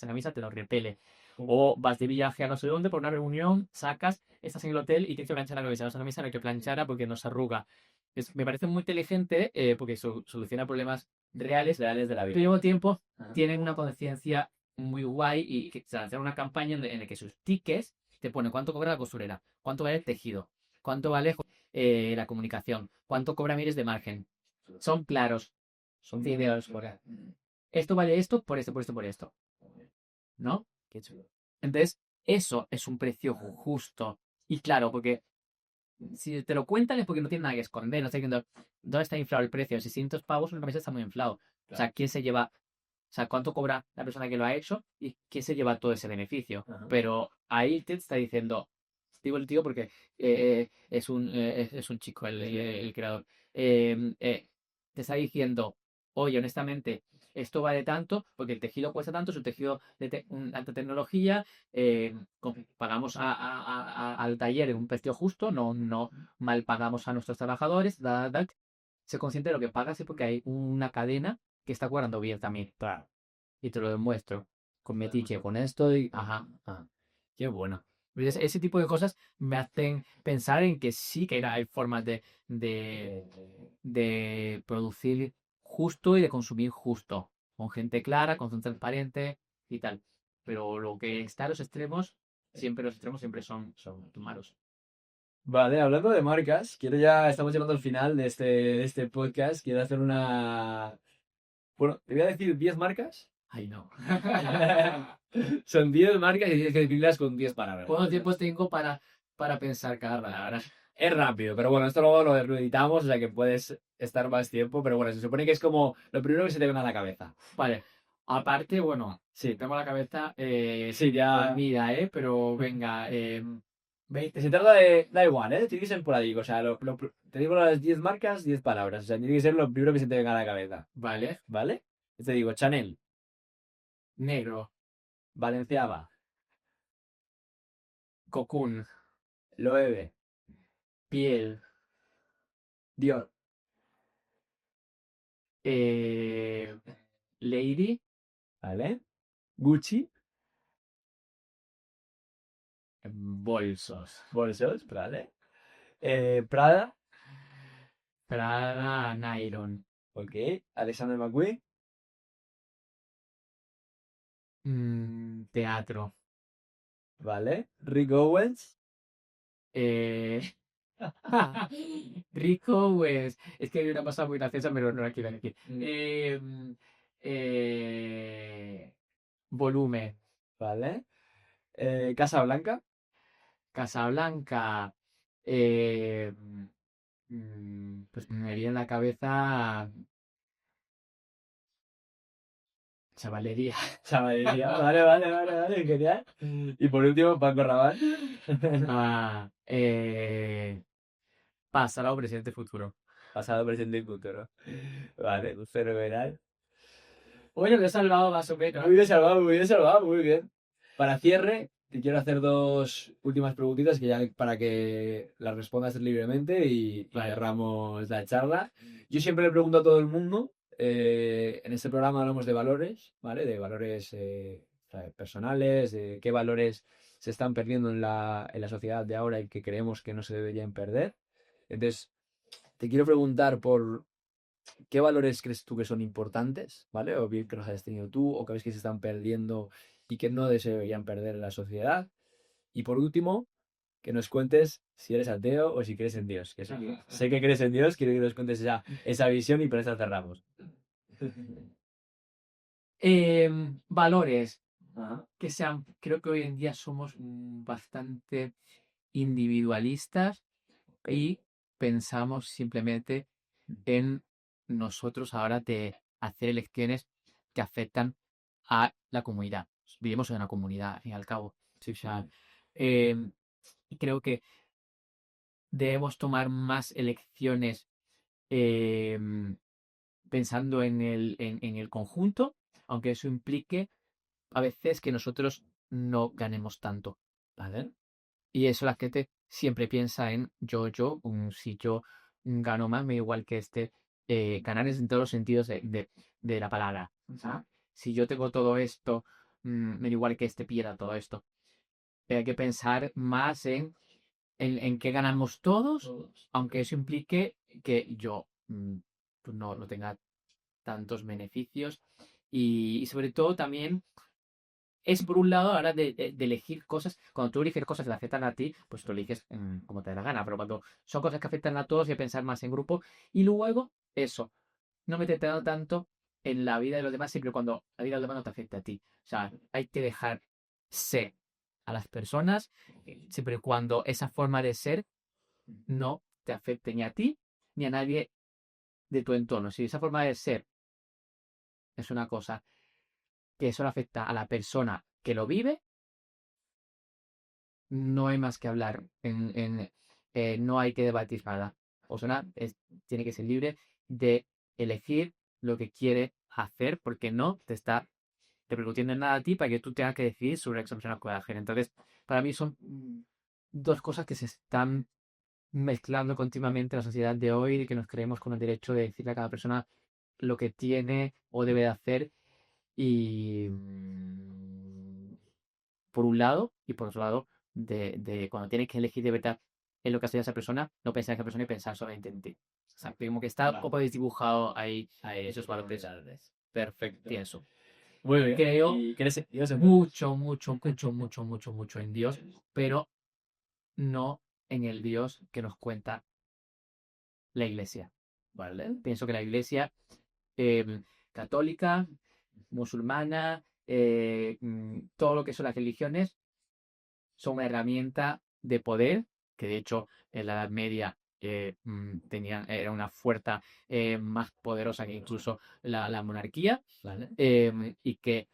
camisa te lo repele. O vas de viaje a no sé dónde por una reunión, sacas, estás en el hotel y tienes que planchar la camisa. Esa camisa no hay que plancharla porque no se arruga. Me parece muy inteligente porque soluciona problemas reales, De la pero al vida. mismo tiempo Ajá. tienen una conciencia muy guay y que se lanzaron una campaña en la que sus tickets te ponen cuánto cobra la costurera, cuánto vale el tejido, cuánto vale la comunicación, cuánto cobra miles de margen. Son claros, son videos. Esto vale esto por esto, por esto, por esto. ¿No? Qué chulo. Entonces, eso es un precio justo. Y claro, porque si te lo cuentan es porque no tienen nada que esconder. No está diciendo, ¿dónde está inflado el precio? 600 pavos una camisa está muy inflado. O sea, ¿quién se lleva? O sea, ¿cuánto cobra la persona que lo ha hecho y quién se lleva todo ese beneficio? Ajá. Pero ahí te está diciendo, digo el tío porque es un chico el creador. Te está diciendo, oye, honestamente, esto vale tanto porque el tejido cuesta tanto, es un tejido de alta tecnología, pagamos al taller en un precio justo, no mal pagamos a nuestros trabajadores, se consciente de lo que pagas es porque hay una cadena que está cobrando bien también. Claro. Y te lo demuestro. Con Metiche, con esto y. Ajá. Qué bueno. Ese tipo de cosas me hacen pensar en que sí que hay formas de producir justo y de consumir justo. Con gente clara, con gente transparente y tal. Pero lo que está a los extremos, siempre los extremos siempre son malos. Vale, hablando de marcas, estamos llegando al final de este podcast. Quiero hacer una. Bueno, te voy a decir 10 marcas. Ay, no. Son 10 marcas y tienes que definirlas con 10 palabras. ¿Cuánto tiempo tengo para pensar cada palabra? Es rápido, pero bueno, esto luego lo editamos, o sea que puedes estar más tiempo, pero bueno, se supone que es como lo primero que se te viene a la cabeza. Vale. Aparte, bueno, Sí, tengo la cabeza sí, ya. dormida, pero venga, 20. Se trata da igual, tiene que ser por ahí, o sea, te digo las 10 marcas, 10 palabras, o sea, tiene que ser lo primero que se te venga a la cabeza, Vale. ¿vale? Te digo, Chanel, Negro, Balenciaga, cocoon, Loewe, piel, Dior, eh, lady, ¿vale? Gucci, bolsos, bolsos, ¿vale? Prada, Prada, nylon, ok, Alexander McQueen, teatro, ¿vale? Rick Owens, eh, rico, pues, es que hay una cosa muy graciosa, pero no la quiero decir. Volumen, ¿vale? Casa Blanca, Casablanca, eh, pues me viene en la cabeza chavalería. Sabadería, vale, genial. Y por último, Paco Rabanne. Ah, pasado, presente, futuro. Pasado, presente y futuro. Vale, pues fenomenal. Bueno, lo he salvado más o menos. Muy bien salvado, muy bien salvado, muy bien. Para cierre, te quiero hacer dos últimas preguntitas que ya para que las respondas libremente y cerramos la charla. Yo siempre le pregunto a todo el mundo, en este programa hablamos de valores, ¿vale? De valores personales, de qué valores se están perdiendo en la sociedad de ahora y que creemos que no se deberían perder. Entonces, te quiero preguntar por qué valores crees tú que son importantes, ¿vale? O bien que los hayas tenido tú, o que ves que se están perdiendo y que no se deberían perder en la sociedad. Y por último, que nos cuentes si eres ateo o si crees en Dios. Que sé que crees en Dios, quiero que nos cuentes esa visión y por eso cerramos. Valores Ajá. que sean, creo que hoy en día somos bastante individualistas y pensamos simplemente en nosotros ahora de hacer elecciones que afectan a la comunidad. Vivimos en una comunidad, al fin y al cabo. Sí, o sea, y creo que debemos tomar más elecciones pensando en el conjunto, aunque eso implique a veces que nosotros no ganemos tanto, ¿vale? Y eso la gente siempre piensa en si yo gano más, me da igual que ganar es en todos los sentidos de la palabra. ¿Sabes? Si yo tengo todo esto, me da igual que pierda todo esto. Pero hay que pensar más en qué ganamos todos, aunque eso implique que yo pues no tenga tantos beneficios. Y sobre todo también es por un lado a la hora de elegir cosas. Cuando tú eliges cosas que te afectan a ti, pues tú eliges como te dé la gana. Pero cuando son cosas que afectan a todos, hay que pensar más en grupo. Y luego, eso, no meterte tanto en la vida de los demás, siempre cuando la vida de los demás no te afecte a ti. O sea, hay que dejar ser a las personas, siempre y cuando esa forma de ser no te afecte ni a ti ni a nadie de tu entorno. Si esa forma de ser es una cosa que solo afecta a la persona que lo vive, no hay más que hablar. No hay que debatir nada. O sea, tiene que ser libre de elegir lo que quiere hacer porque no te está repercutiendo en nada a ti para que tú tengas que decidir sobre esa persona que puede hacer. Entonces, para mí son dos cosas que se están mezclando continuamente en la sociedad de hoy y que nos creemos con el derecho de decirle a cada persona lo que tiene o debe de hacer y por un lado y por otro lado de cuando tienes que elegir de verdad en lo que hace esa persona, no pensar en esa persona y pensar solamente en ti. O sea, como que está un poco desdibujado ahí esos valores. Perfecto. Pienso. Muy bien. Creo ¿Y crees en Dios? mucho en Dios, pero no en el Dios que nos cuenta la iglesia. ¿Vale? Pienso que la iglesia católica, musulmana, todo lo que son las religiones, son una herramienta de poder, que de hecho en la Edad Media era una fuerza más poderosa que incluso la monarquía, ¿vale? Y que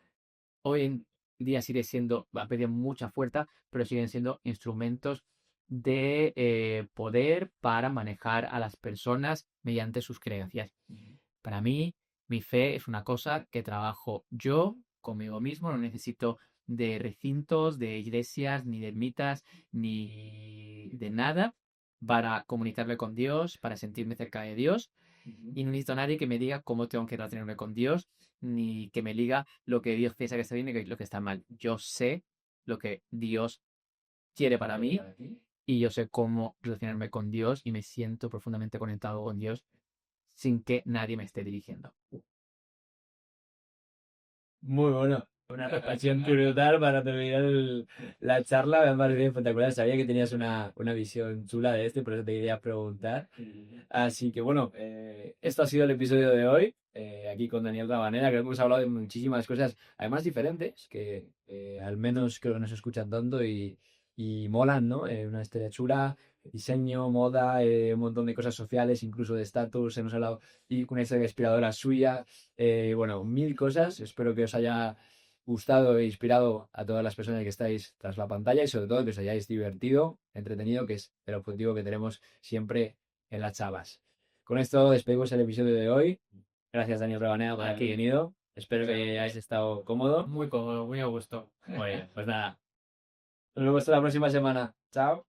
hoy en día sigue siendo, ha perdido mucha fuerza, pero siguen siendo instrumentos de poder para manejar a las personas mediante sus creencias. Para mí, mi fe es una cosa que trabajo yo conmigo mismo, no necesito de recintos, de iglesias, ni de ermitas, ni de nada para comunicarme con Dios, para sentirme cerca de Dios. Y no necesito a nadie que me diga cómo tengo que relacionarme con Dios, ni que me diga lo que Dios piensa que está bien y lo que está mal. Yo sé lo que Dios quiere para mí y yo sé cómo relacionarme con Dios y me siento profundamente conectado con Dios sin que nadie me esté dirigiendo. Muy bueno. Una reflexión brutal para terminar la charla. Me ha parecido espectacular. Sabía que tenías una visión chula de por eso te quería preguntar. Así que bueno, esto ha sido el episodio de hoy. Aquí con Daniel Rabanera. Creo que hemos hablado de muchísimas cosas, además diferentes, que al menos creo que no se escuchan tanto y molan, ¿no? Una historia chula, diseño, moda, un montón de cosas sociales, incluso de estatus. Hemos hablado y con una historia inspiradora suya. Bueno, mil cosas. Espero que os haya gustado e inspirado a todas las personas que estáis tras la pantalla y sobre todo que os hayáis divertido, entretenido, que es el objetivo que tenemos siempre en las chavas. Con esto despedimos el episodio de hoy. Gracias, Daniel Rabanea, por haber venido. Espero que hayáis estado cómodo. Muy cómodo, muy a gusto. Muy bien, pues nada, Nos vemos la próxima semana. Chao.